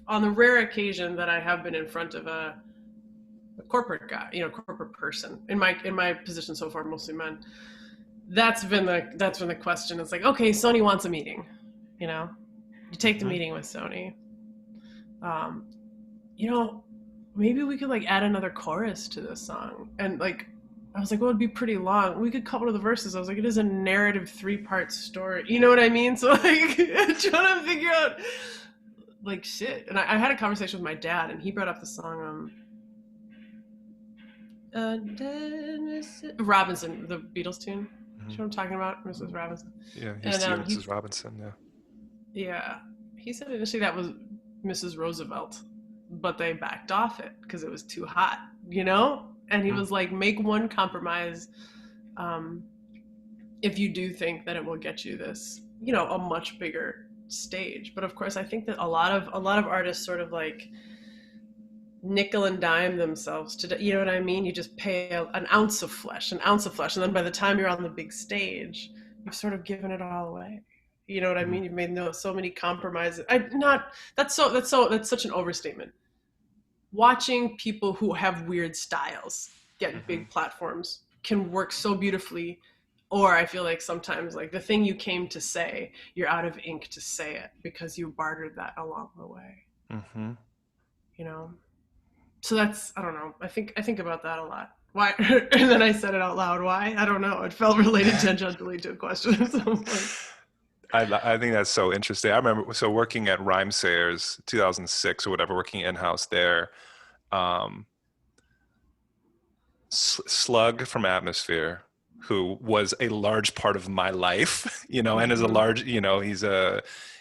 On the rare occasion that I have been in front of a corporate guy, corporate person in my position so far, mostly men. That's been the question. It's like, okay, Sony wants a meeting. You take the Mm-hmm. meeting with Sony. Um, you know, Maybe we could like add another chorus to this song, and like I was like, well, it'd be pretty long. We could couple the verses. I was like, it is a narrative 3-part story. You know what I mean? So like, trying to figure out like shit. And I had a conversation with my dad, and he brought up the song Robinson, the Beatles tune. Mm-hmm. You know what I'm talking about, Mrs. Robinson? Yeah, he's And to you, he, Mrs. Robinson. Yeah. yeah, he said initially that was Mrs. Roosevelt, but they backed off it because it was too hot, And he Mm-hmm. was like, make one compromise, um, if you do think that it will get you this, a much bigger stage. But of course, I think that a lot of artists sort of like nickel and dime themselves to, you know what I mean? You just pay an ounce of flesh, and then by the time you're on the big stage, you've sort of given it all away. You know what I Mm-hmm. mean? You've made so many compromises. That's such an overstatement. Watching people who have weird styles get Mm-hmm. big platforms can work so beautifully. Or I feel like sometimes like the thing you came to say, you're out of ink to say it because you bartered that along the way. Mm-hmm. You know? So that's, I don't know. I think about that a lot. Why? And then I said it out loud. Why? I don't know. It felt related tangentially to a question. So I'm like, I think that's so interesting. I remember working at Rhyme Sayers 2006 or whatever, working in-house there. Um, Slug from Atmosphere, who was a large part of my life, and is a mm-hmm, large,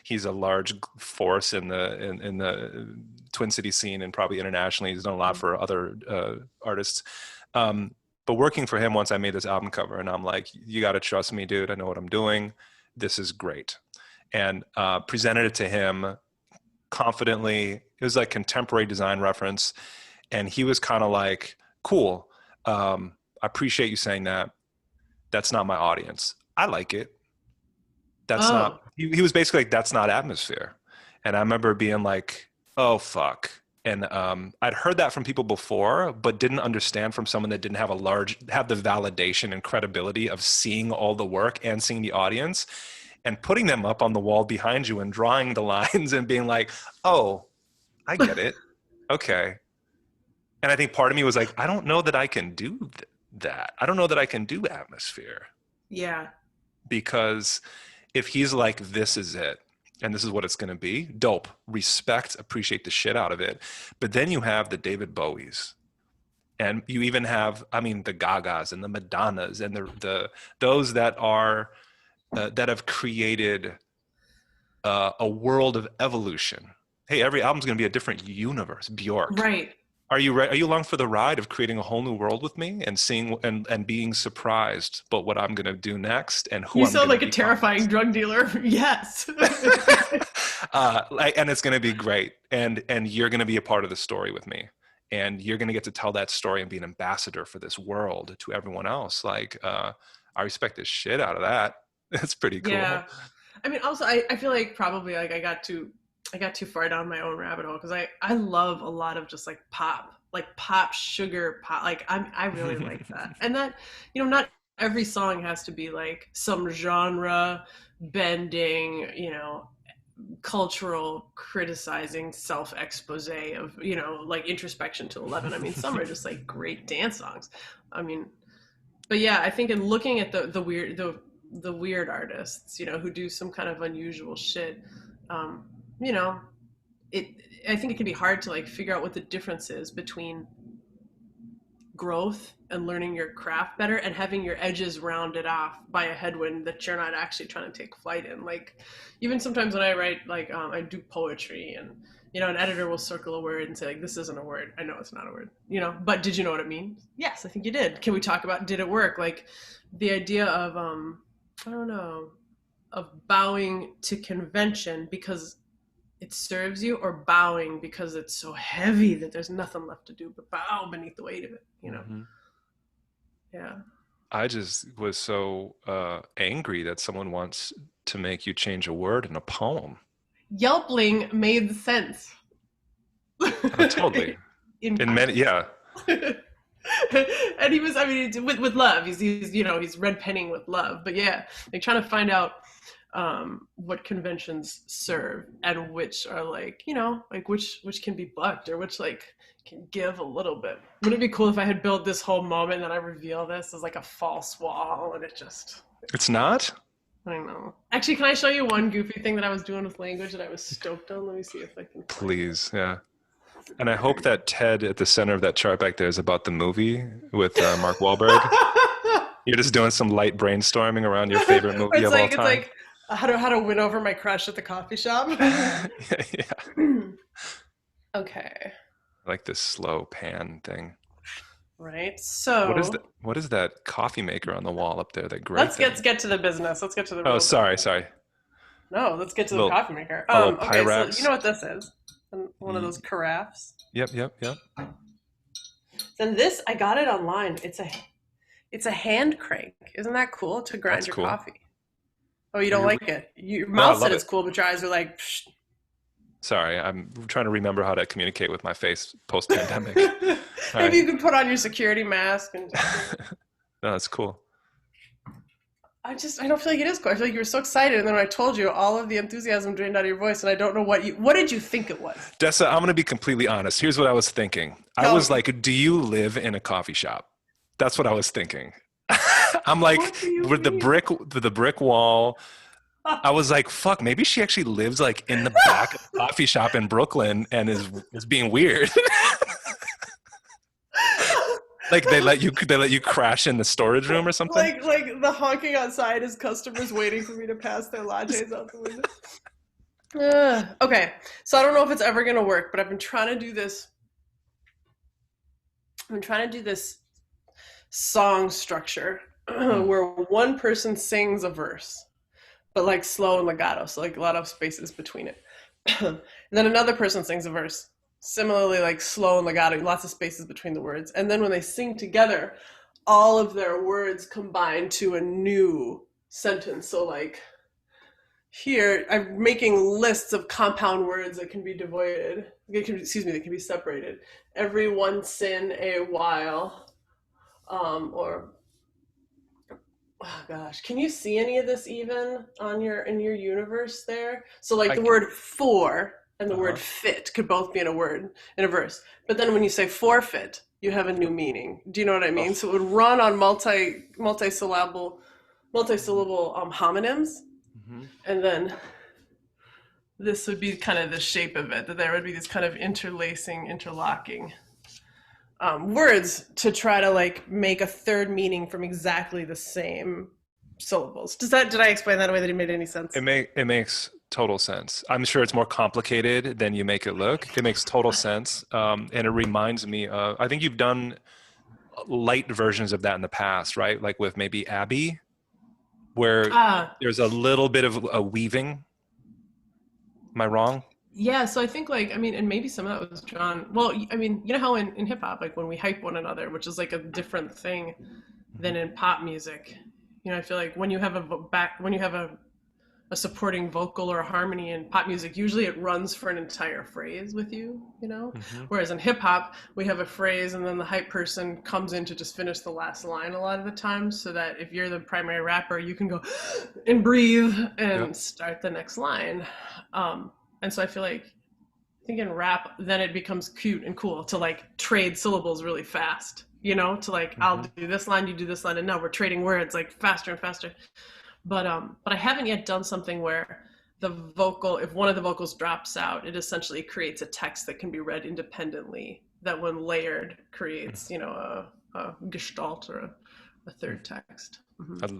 he's a large force in the Twin City scene and probably internationally. He's done a lot mm-hmm. for other artists. Um, but working for him, once I made this album cover, and I'm like, you got to trust me, dude. I know what I'm doing. This is great. And presented it to him confidently. It was like contemporary design reference. And he was kind of like, cool. I appreciate you saying that. That's not my audience. I like it. That's not, Oh, he was basically like, that's not Atmosphere. And I remember being like, oh, fuck. And I'd heard that from people before, but didn't understand from someone that didn't have the validation and credibility of seeing all the work and seeing the audience and putting them up on the wall behind you and drawing the lines and being like, oh, I get it. Okay. And I think part of me was like, I don't know that I can do that. I don't know that I can do Atmosphere yeah. because if he's like, this is it and this is what it's going to be, dope, respect, appreciate the shit out of it. But then you have the David Bowies and you even have, I mean, the Gagas and the Madonnas and the those that are that have created a world of evolution. Hey, every album's going to be a different universe. Bjork. Right. Are you ready? Are you along for the ride of creating a whole new world with me and seeing and being surprised about what I'm going to do next and who You I'm sound going to like a become terrifying next? drug dealer. Yes. And it's going to be great, and you're going to be a part of the story with me, and you're going to get to tell that story and be an ambassador for this world to everyone else. Like, I respect the shit out of that. It's pretty cool. Yeah. I mean, also, I feel like probably like I got too far down my own rabbit hole because I love a lot of just like pop sugar pop. Like I really like that, and that not every song has to be like some genre bending, cultural criticizing self expose of like Introspection to 11. I mean, some are just like great dance songs. I mean, but yeah, I think in looking at the weird artists, who do some kind of unusual shit, um, you know, it I think it can be hard to like figure out what the difference is between growth and learning your craft better and having your edges rounded off by a headwind that you're not actually trying to take flight in. Like even sometimes when I write, like I do poetry, and an editor will circle a word and say like, this isn't a word. I know it's not a word, but did you know what it means? Yes, I think you did. Can we talk about, did it work? Like the idea of, I don't know, of bowing to convention because it serves you, or bowing because it's so heavy that there's nothing left to do but bow beneath the weight of it. Yeah. I just was so angry that someone wants to make you change a word in a poem. Yelpling made sense. Oh, totally. In many, yeah. And he was, I mean, with love. He's red penning with love. But yeah, like trying to find out what conventions serve and which are like, like which can be bucked, or which like can give a little bit. Would it be cool if I had built this whole moment and then I reveal this as like a false wall and It's not? I know. Actually, can I show you one goofy thing that I was doing with language that I was stoked on? Let me see if I can. Please, yeah. And I hope that TED at the center of that chart back there is about the movie with Mark Wahlberg. You're just doing some light brainstorming around your favorite movie of all time. It's like how to win over my crush at the coffee shop. Yeah. Okay. I like this slow pan thing. Right. So what is that coffee maker on the wall up there? That great. Let's get to the business. Let's get to the. Oh, sorry. No, let's get to the coffee maker. Okay, so you know what this is? One of those carafes. Yep. Then this, I got it online. It's a hand crank. Isn't that cool to grind your coffee? Oh, you don't like it? Your mouth said it's cool, but your eyes are like. Psh. Sorry, I'm trying to remember how to communicate with my face post-pandemic. Maybe you could put on your security mask and. No, that's cool. I don't feel like it is cool. I feel like you were so excited, and then when I told you, all of the enthusiasm drained out of your voice, and I don't know what did you think it was? Dessa, I'm going to be completely honest. Here's what I was thinking. I was like, do you live in a coffee shop? That's what I was thinking. I'm like, with the brick wall. I was like, fuck, maybe she actually lives like in the back of a coffee shop in Brooklyn and is being weird. Like they let you crash in the storage room or something? Like the honking outside is customers waiting for me to pass their lattes out the window. Okay, so I don't know if it's ever gonna work, but I've been trying to do this. Song structure where one person sings a verse, but like slow and legato, so like a lot of spaces between it. And then another person sings a verse, similarly like slow and legato, lots of spaces between the words. And then when they sing together, all of their words combine to a new sentence. So like here, I'm making lists of compound words that can be that can be separated. Every once in a while, or oh gosh, can you see any of this even in your universe there? So like the word for and the word fit could both be in a verse. But then when you say forfeit, you have a new meaning. Do you know what I mean? So it would run on multi-syllable homonyms. Mm-hmm. And then this would be kind of the shape of it, that there would be these kind of interlocking words to try to like make a third meaning from exactly the same syllables. Did I explain that in a way that it made any sense? It makes total sense. I'm sure it's more complicated than you make it look. It makes total sense. And it reminds me of, I think you've done light versions of that in the past, right? Like with maybe Abby, where there's a little bit of a weaving. Am I wrong? Yeah, so I think and maybe some of that was drawn. Well, I mean, you know how in hip hop, like when we hype one another, which is like a different thing than in pop music. I feel like when you have a supporting vocal or a harmony in pop music, usually it runs for an entire phrase with you, Mm-hmm. Whereas in hip hop, we have a phrase and then the hype person comes in to just finish the last line a lot of the time, so that if you're the primary rapper, you can go and breathe and start the next line. And so I feel like, I think in rap, then it becomes cute and cool to like trade syllables really fast, to like, mm-hmm. I'll do this line, you do this line, and now we're trading words like faster and faster. But I haven't yet done something where the vocal, if one of the vocals drops out, it essentially creates a text that can be read independently, that when layered creates, a gestalt or a third text.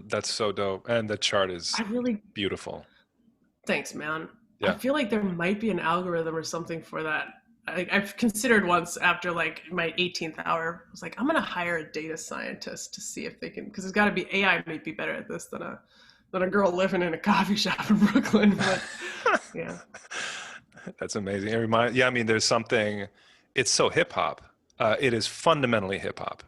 That's so dope. And the chart I is really beautiful. Thanks, man. I Yeah. feel like there might be an algorithm or something for that. I've considered once after like my 18th hour, I was like, I'm gonna hire a data scientist to see if they can, because it's got to be AI might be better at this than a girl living in a coffee shop in Brooklyn. But yeah, That's amazing. Yeah, I mean, there's something, it's so hip hop. It is fundamentally hip hop.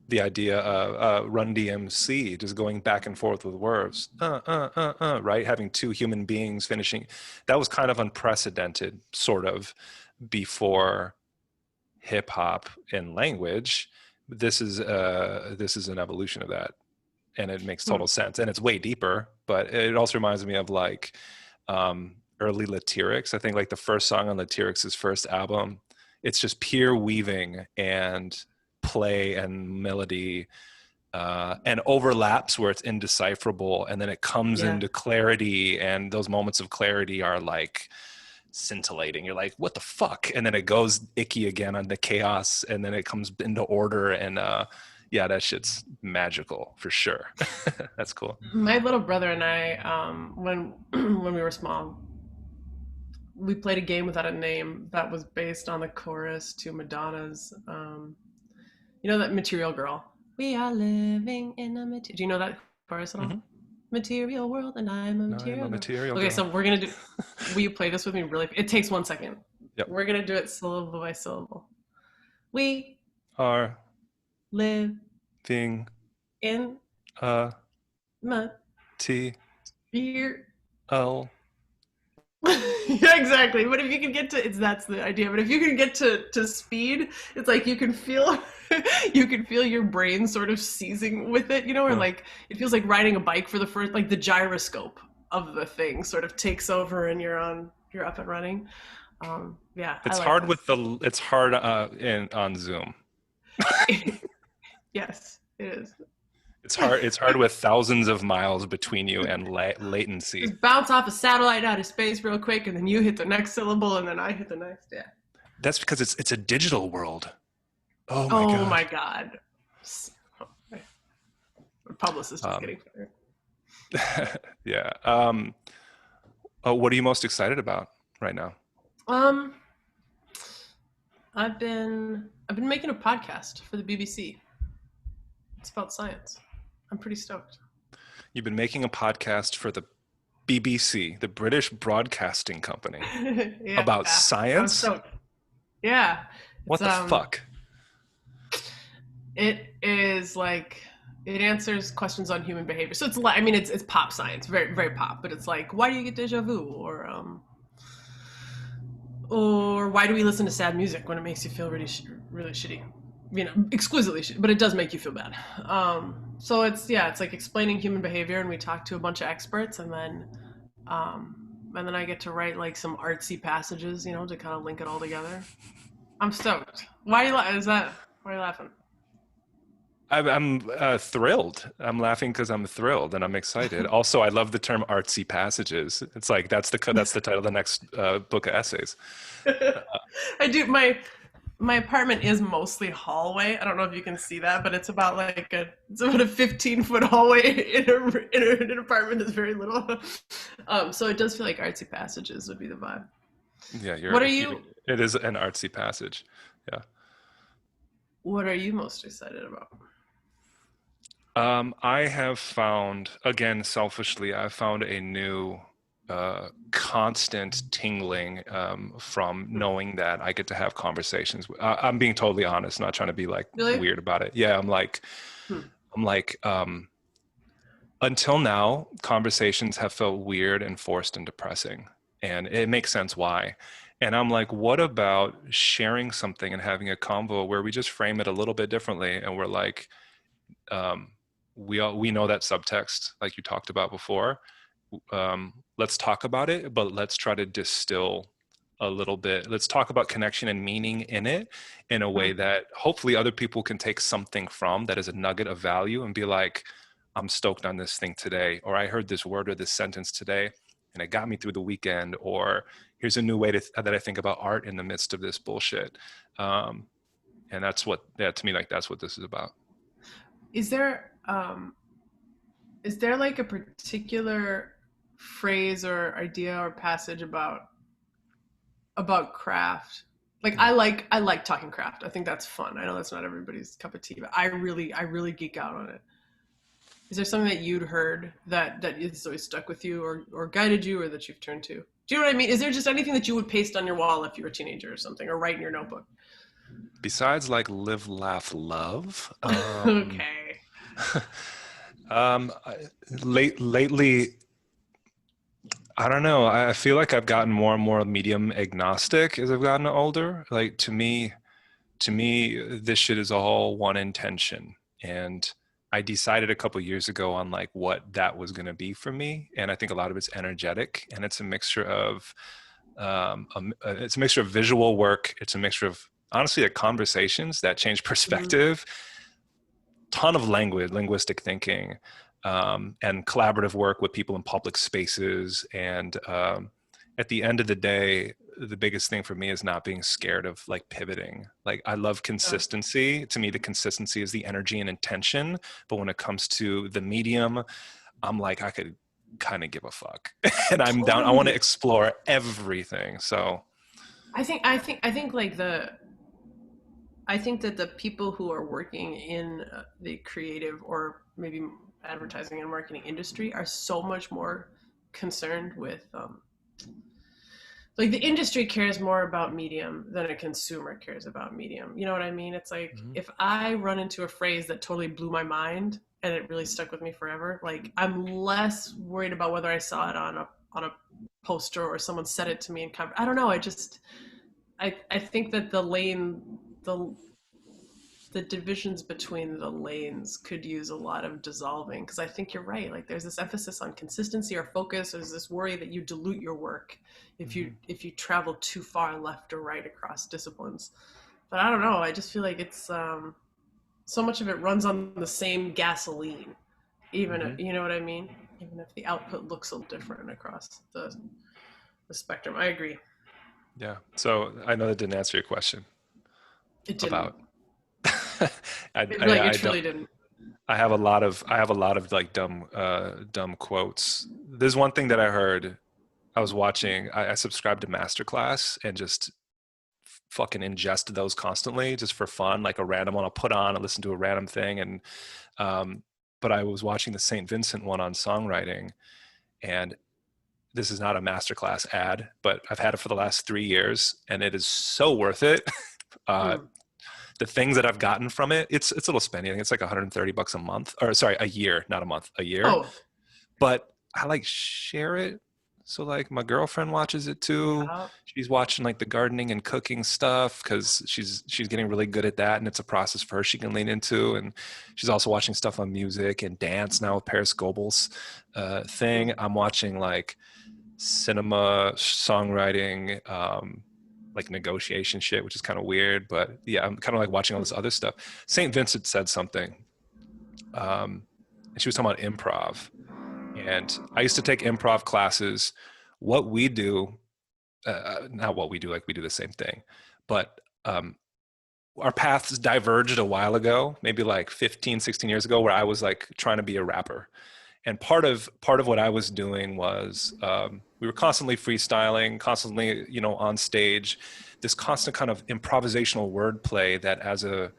The idea of Run DMC just going back and forth with words, right? Having two human beings finishing. That was kind of unprecedented, sort of, before hip hop in language. This is an evolution of that, and it makes total sense. And it's way deeper, but it also reminds me of like early Latyrix. I think like the first song on Latyrix's first album, it's just pure weaving and play and melody, and overlaps where it's indecipherable, and then it comes yeah. into clarity, and those moments of clarity are like scintillating. You're like, what the fuck? And then it goes icky again on the chaos, and then it comes into order, and yeah, that shit's magical for sure. That's cool. My little brother and I, when when we were small, we played a game without a name that was based on the chorus to Madonna's, you know that Material Girl. We are living in a material. Do you know that chorus at all? Mm-hmm. Material world, and I'm a I'm a material girl. material Okay, girl. so we're gonna do. Will you play this with me? Really, it takes 1 second. Yep. We're gonna do it syllable by syllable. We Are live thing in a t material. l. Yeah, exactly. But if you can get to it's that's the idea. But if you can get to speed, it's like you can feel you can feel your brain sort of seizing with it, you know, or Huh. like it feels like riding a bike for the first like the gyroscope of the thing sort of takes over and you're up and running. Yeah, I It's like hard this. with the. It's hard in on Zoom. Yes, it is. It's hard. It's hard with thousands of miles between you and latency. Just bounce off a satellite out of space real quick and then you hit the next syllable and then I hit the next. Yeah. That's because it's a digital world. Oh my Oh god. my god. Publicist is getting fired. Yeah. What are you most excited about right now? Um, I've been making a podcast for the BBC. It's about science. I'm pretty stoked. You've been making a podcast for the BBC, the British Broadcasting Company, Yeah, about I'm science? stoked. Yeah, What it's the fuck? it is like it answers questions on human behavior. So it's like I mean it's pop science, very very pop, but it's like why do you get deja vu or why do we listen to sad music when it makes you feel really shitty, you know, exquisitely shitty, but it does make you feel bad. So it's like explaining human behavior, and we talk to a bunch of experts, and then I get to write like some artsy passages, you know, to kind of link it all together. I'm stoked. Why are you laughing? I'm thrilled. I'm laughing because I'm thrilled and I'm excited. Also, I love the term artsy passages. It's like that's the title of the next book of essays. I do my apartment is mostly hallway. I don't know if you can see that, but it's about it's about a 15-foot hallway in an apartment that's very little. So it does feel like artsy passages would be the vibe. Yeah, What are you it is an artsy passage. Yeah. What are you most excited about? I have found, again, selfishly, I've found a new constant tingling from knowing that I get to have conversations. I'm being totally honest, not trying to be like Really? weird about it. Yeah, Hmm. I'm like, until now, conversations have felt weird and forced and depressing, and it makes sense why. And I'm like, what about sharing something and having a convo where we just frame it a little bit differently, and we're like, um, we know that subtext, like you talked about before. Let's talk about it, but let's try to distill a little bit. Let's talk about connection and meaning in it in a way Hmm. that hopefully other people can take something from that is a nugget of value and be like, I'm stoked on this thing today, or I heard this word or this sentence today and it got me through the weekend, or here's a new way that I think about art in the midst of this bullshit. And that's what, yeah, to me, like that's what this is about. Is there is there like a particular phrase or idea or passage about craft? Like Mm. I like talking craft. I think that's fun. I know that's not everybody's cup of tea, but I really geek out on it. Is there something that you'd heard that has always stuck with you or guided you or that you've turned to? Do you know what I mean? Is there just anything that you would paste on your wall if you were a teenager or something, or write in your notebook? Besides like live, laugh, love, Okay. um, lately, I don't know. I feel like I've gotten more and more medium agnostic as I've gotten older. Like to me, this shit is all one intention. And I decided a couple years ago on like what that was going to be for me. And I think a lot of it's energetic, and it's a mixture of it's a mixture of visual work. It's a mixture of honestly like conversations that change Mm-hmm. perspective, ton of linguistic thinking, and collaborative work with people in public spaces. And at the end of the day, the biggest thing for me is not being scared of like pivoting. Like I love Uh, consistency. To me, the consistency is the energy and intention. But when it comes to the medium, I'm like, I could kind of give a fuck. And I'm down. I want to totally. explore everything. So, I think like the I think that the people who are working in the creative or maybe advertising and marketing industry are so much more concerned with like the industry cares more about medium than a consumer cares about medium. You know what I mean? It's like mhm. if I run into a phrase that totally blew my mind and it really stuck with me forever, like I'm less worried about whether I saw it on a poster or someone said it to me in I don't know. I think that the the divisions between the lanes could use a lot of dissolving because I think you're right. Like there's this emphasis on consistency or focus. There's this worry that you dilute your work Mhm. if you travel too far left or right across disciplines. But I don't know. I just feel like it's so much of it runs on the same gasoline. Even Mhm. you know what I mean. Even if the output looks a little different across the spectrum, I agree. Yeah. So I know that didn't answer your question It didn't. about. I, Like it I don't. truly didn't. I have a lot of like dumb quotes. There's one thing that I heard. I was watching. I subscribed to Masterclass and just fucking ingest those constantly, just for fun, like a random one I'll put on and listen to a random thing. And um, but I was watching the St. Vincent one on songwriting, and this is not a masterclass ad, but I've had it for the last 3 years, and it is so worth it. Uh, Hmm. the things that I've gotten from it, it's a little spendy. I think it's like 130 bucks a month, or sorry, a year, not a month, a year. Oh, But I like share it. So like my girlfriend watches it too. yeah. She's watching like the gardening and cooking stuff because she's getting really good at that, and it's a process for her she can lean into. And she's also watching stuff on music and dance now with Paris Goebel's thing. I'm watching like cinema, songwriting, like negotiation shit, which is kind of weird. But yeah, I'm kind of like watching all this other stuff. St. Vincent said something, and she was talking about improv. And I used to take improv classes. What we do, not what we do, like we do the same thing, but our paths diverged a while ago, maybe like 15, 16 years ago, where I was like trying to be a rapper. And part of what I was doing was we were constantly freestyling, constantly, on stage, this constant kind of improvisational wordplay that as a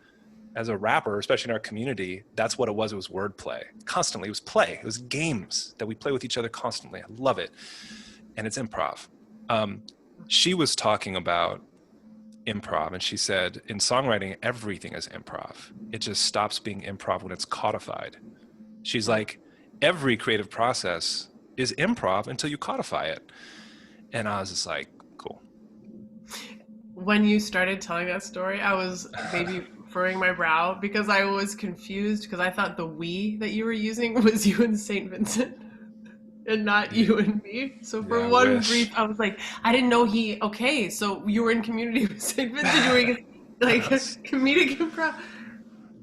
rapper, especially in our community, that's what it was. It was wordplay constantly. It was play. It was games that we play with each other constantly. I love it. And it's improv. Um, she was talking about improv, and she said in songwriting, everything is improv. It just stops being improv when it's codified. She's Hmm. like, every creative process is improv until you codify it. And I was just like, cool. When you started telling that story, I was maybe furrowing my brow because I was confused because I thought the we that you were using was you and St. Vincent and not Yeah, you and me. So for yeah, I one wish. brief, I was like, I didn't know okay, so you were in community with St. Vincent doing like that's, comedic improv.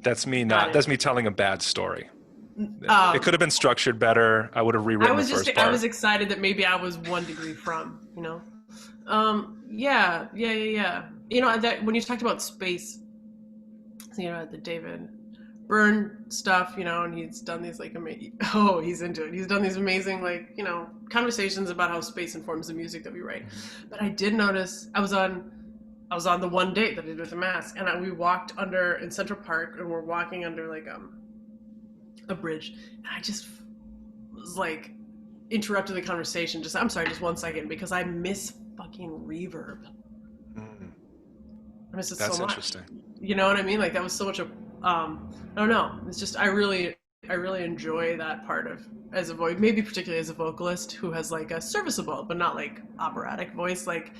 that's me Got not, it. that's me telling a bad story. It could have Um, been structured better. I would have rewritten the first I was part. excited that maybe I was 1 degree from, you know? Yeah. You know, that when you talked about space, you know, the David burn stuff, and he's done these like amazing. Oh, he's into it. He's done these amazing like conversations about how space informs the music that we write. Mhm. But I did notice I was on the one date that I did with the mask, and we walked under in Central Park, and we're walking under like a bridge, and I just was like interrupted the conversation. Just I'm sorry, just 1 second, because I miss fucking reverb. Mm. I miss it so That's much. interesting. You know what I mean? Like that was so much of I don't know. It's just I really enjoy that part of as a voice, maybe particularly as a vocalist who has like a serviceable but not like operatic voice. Like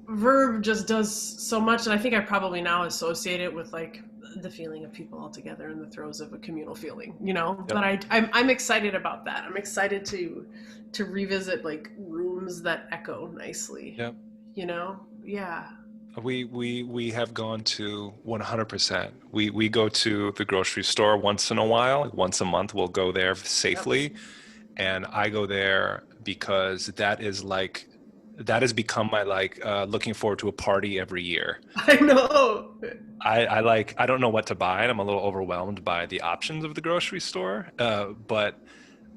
verb just does so much, and I think I probably now associate it with like the feeling of people all together in the throes of a communal feeling, Yep. But I'm excited about that. I'm excited to revisit like rooms that echo nicely, Yep. Yeah. We have gone to 100%. We go to the grocery store once in a while, like once a month. We'll go there Yep. safely, and I go there because that has become my looking forward to a party every year. I know. I don't know what to buy, and I'm a little overwhelmed by the options of the grocery store. But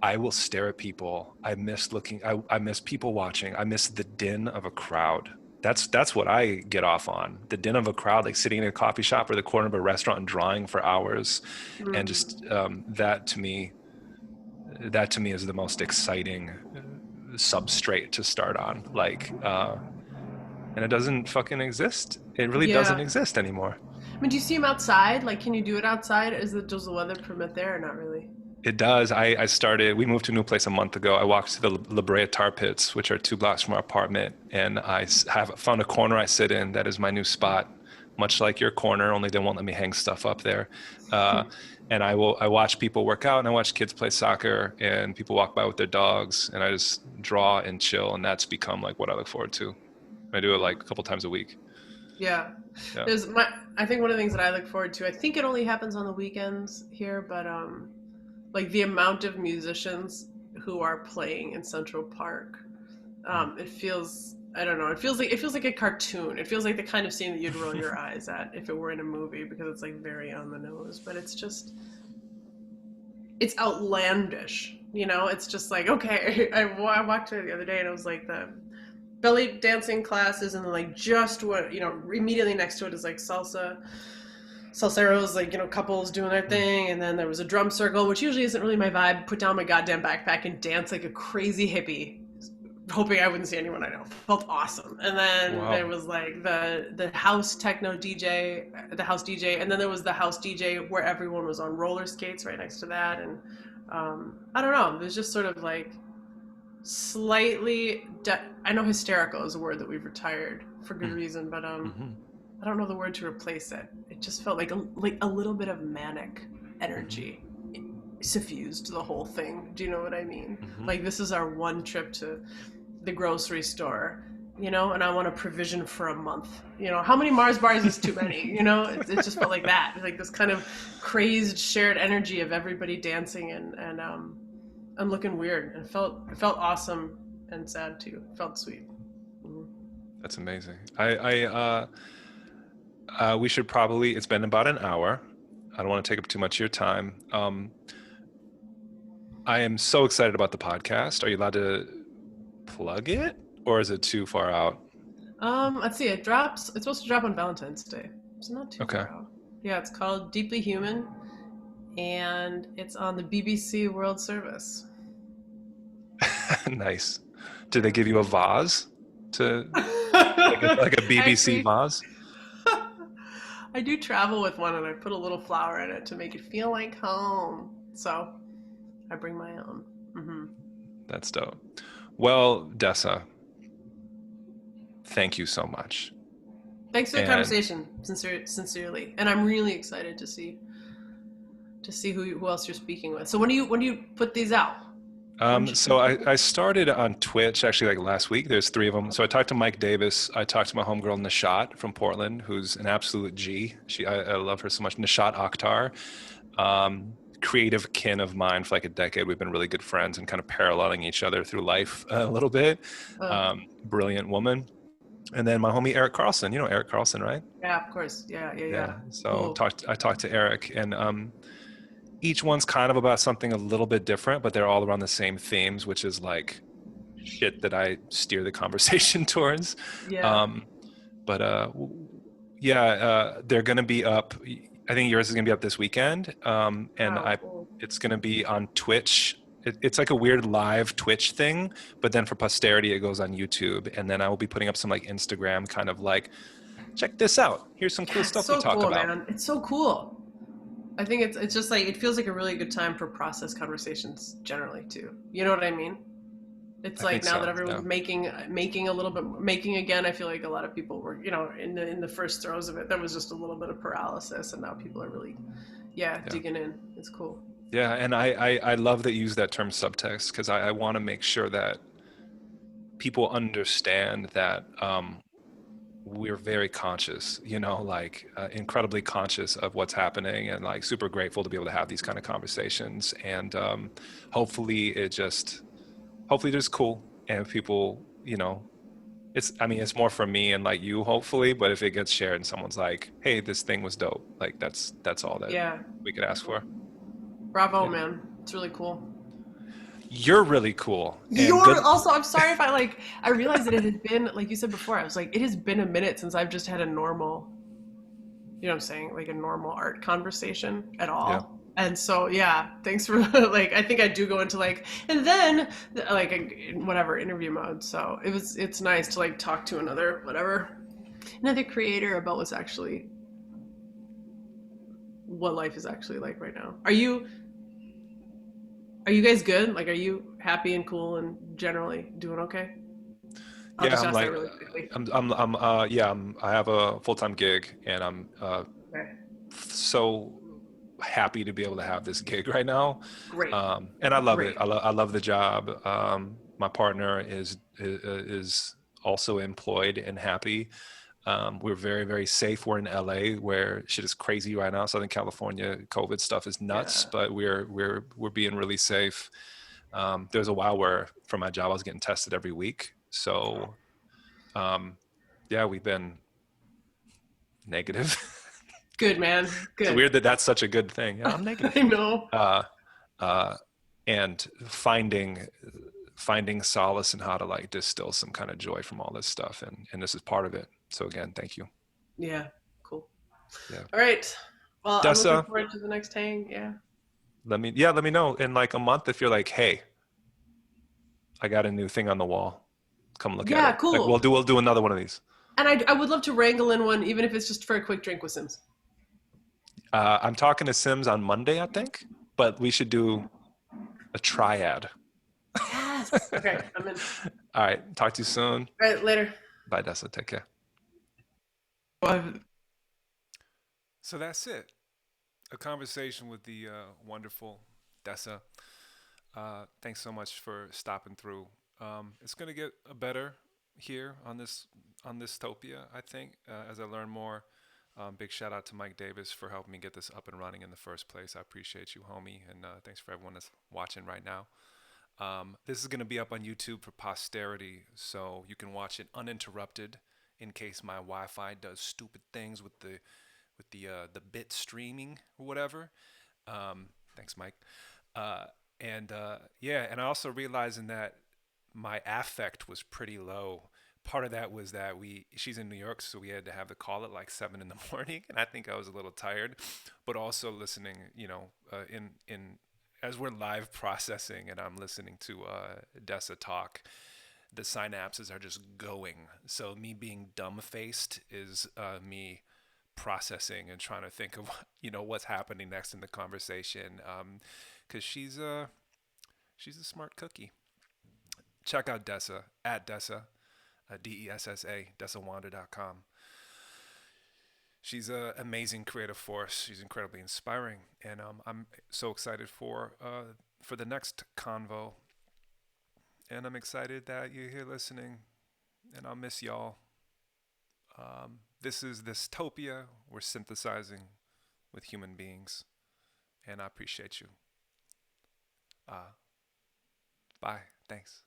I will stare at people. I miss looking. I miss people watching. I miss the din of a crowd. That's what I get off on. The din of a crowd, like sitting in a coffee shop or the corner of a restaurant and drawing for hours, and just Mm. that to me is the most exciting substrate to start on. And it doesn't fucking exist. It really doesn't Yeah. exist anymore. I mean, do you see him outside? Like, can you do it outside? Does the weather permit there or not really? It does. We moved to a new place a month ago. I walked to the La Brea Tar Pits, which are 2 blocks from our apartment, and have found a corner I sit in that is my new spot, much like your corner, only they won't let me hang stuff up there. Uh, and I watch people work out, and I watch kids play soccer, and people walk by with their dogs, and I just draw and chill, and that's become like what I look forward to. I do it like a couple times a week. Yeah. Yeah. There's my I think one of the things that I look forward to, I think it only happens on the weekends here, but like the amount of musicians who are playing in Central Park. It feels I don't know, it feels like a cartoon. It feels like the kind of scene that you'd roll your eyes at if it were in a movie because it's like very on the nose, but it's outlandish. It's just like okay. I walked through the other day and it was like the belly dancing classes, and then like just what immediately next to it is like salseros, like couples doing their Mm. thing, and then there was a drum circle, which usually isn't really my vibe. Put down my goddamn backpack and dance like a crazy hippie, hoping I wouldn't see anyone I know. Felt awesome. And then there Wow. was like the house techno DJ, the house DJ, and then there was the house DJ where everyone was on roller skates right next to that, and I don't know. It was just sort of like slightly. I know hysterical is a word that we've retired for good reason, but Mm-hmm. I don't know the word to replace it. It just felt like a little bit of manic Mm-hmm. energy suffused the whole thing. Do you know what I mean? Mm-hmm. Like this is our one trip to the grocery store, and I want a provision for a month. How many Mars bars is too many? It just felt like that, like this kind of crazed shared energy of everybody dancing and looking weird, and it felt awesome and sad too. It felt sweet. Mhm. That's amazing. We should probably, it's been about an hour. I don't want to take up too much of your time. I am so excited about the podcast. Are you allowed to plug it, or is it too far out? Let's see. It's supposed to drop on Valentine's Day. It's not too Okay. far out. Yeah, it's called Deeply Human, and it's on the BBC World Service. Nice. Did they give you a vase to like a BBC Actually, vase? I do travel with one, and I put a little flower in it to make it feel like home. So I bring my own. That's dope. Well, Dessa, thank you so much. Thanks for the And conversation, sincerely, and I'm really excited to see who else you're speaking with. So when do you put these out? When should so people? I started on Twitch actually like last week. There's three of them. So I talked to Mike Davis. I talked to my homegirl Nishat from Portland, who's an absolute G. I love her so much. Nishat Akhtar, creative kin of mine for like a decade. We've been really good friends and kind of paralleling each other through life a little bit. Uh, Brilliant woman. And then my homie Eric Carlson, you know Eric Carlson, right? Yeah, of course. Yeah, yeah, Yeah. yeah. So Cool. I talked to Eric, and each one's kind of about something a little bit different, but they're all around the same themes, which is like shit that I steer the conversation towards. Yeah. Um, but yeah, they're gonna be up. I think yours is gonna be up this weekend, and Wow, I cool. it's gonna be on Twitch. It's like a weird live Twitch thing, but then for posterity, it goes on YouTube, and then I will be putting up some like Instagram kind of like, check this out. Here's some cool Yeah, it's stuff we so talk cool, about. man. It's so cool. I think it's just like it feels like a really good time for process conversations generally too. You know what I mean? It's I like think now that so. everyone's Yeah. making a little bit making again. I feel like a lot of people were in the first throes of it. There was just a little bit of paralysis, and now people are really Yeah. digging in. It's cool. Yeah. And I love that you use that term subtext because I want to make sure that people understand that we're very conscious, like incredibly conscious of what's happening and like super grateful to be able to have these kind of conversations. And hopefully hopefully just cool. And people, I mean, it's more for me and like you, hopefully, but if it gets shared and someone's like, hey, this thing was dope, like that's all that Yeah. we could ask for. Bravo, Yeah. man. It's really cool. You're really cool and You're good. also, I'm sorry if I realized that it had been, like you said before, I was like, it has been a minute since I've just had a normal, you know what I'm saying, like a normal art conversation at Yeah. all. And so, yeah, thanks for like, I think I do go into like, and then like whatever interview mode. So it's nice to like talk to another creator about what life is actually like right now. Are you guys good? Like, are you happy and cool and generally doing okay? I'll Yeah, just I'm ask that like, really quickly. yeah, I have a full-time gig, and I'm Okay. so happy to be able to have this gig right now, Great. and I love it. Great. I love the job. My partner is also employed and happy. We're very, very safe. We're in LA, where shit is crazy right now. Southern California, COVID stuff is nuts, Yeah. but we're being really safe. There's a while where for my job I was getting tested every week, so um, yeah, we've been negative. Good, man. It's Good. weird that that's such a good thing. Yeah, I'm negative. I know. Uh, uh, and finding solace in how to like distill some kind of joy from all this stuff, and this is part of it. So again, thank you. Yeah. Cool. Yeah, All right. Well, I'm looking Dessa, forward to the next hang. Yeah. let me know in like a month if you're like, hey, I got a new thing on the wall. Come look at Yeah. it. Like Cool. we'll do another one of these. And I would love to wrangle in one, even if it's just for a quick drink with Sims. I'm talking to Sims on Monday, I think, but we should do a triad. Yes. Okay. I'm in. All right. Talk to you soon. All right. Later. Bye, Dessa. Take care. Well, So that's it. A conversation with the wonderful Dessa. Thanks so much for stopping through. It's gonna get better here on this Topia, I think, as I learn more. Big shout out to Mike Davis for helping me get this up and running in the first place. I appreciate you, homie, and thanks for everyone that's watching right now. This is going to be up on YouTube for posterity, so you can watch it uninterrupted in case my Wi-Fi does stupid things with the bit streaming or whatever. Thanks, Mike. Uh, and yeah, and I also realizing that my affect was pretty low. Part of that was that she's in New York, so we had to have the call at like 7 in the morning, and I think I was a little tired, but also listening, in as we're live processing and I'm listening to Dessa talk, the synapses are just going. So me being dumb faced is me processing and trying to think of what's happening next in the conversation. Because she's a smart cookie. Check out Dessa at Dessa, Dessa, DessaWanda.com. She's an amazing creative force. She's incredibly inspiring, and I'm so excited for the next convo. And I'm excited that you're here listening, and I'll miss y'all. This is THISTOPIA. We're synthesizing with human beings, and I appreciate you. Uh, Bye. Thanks.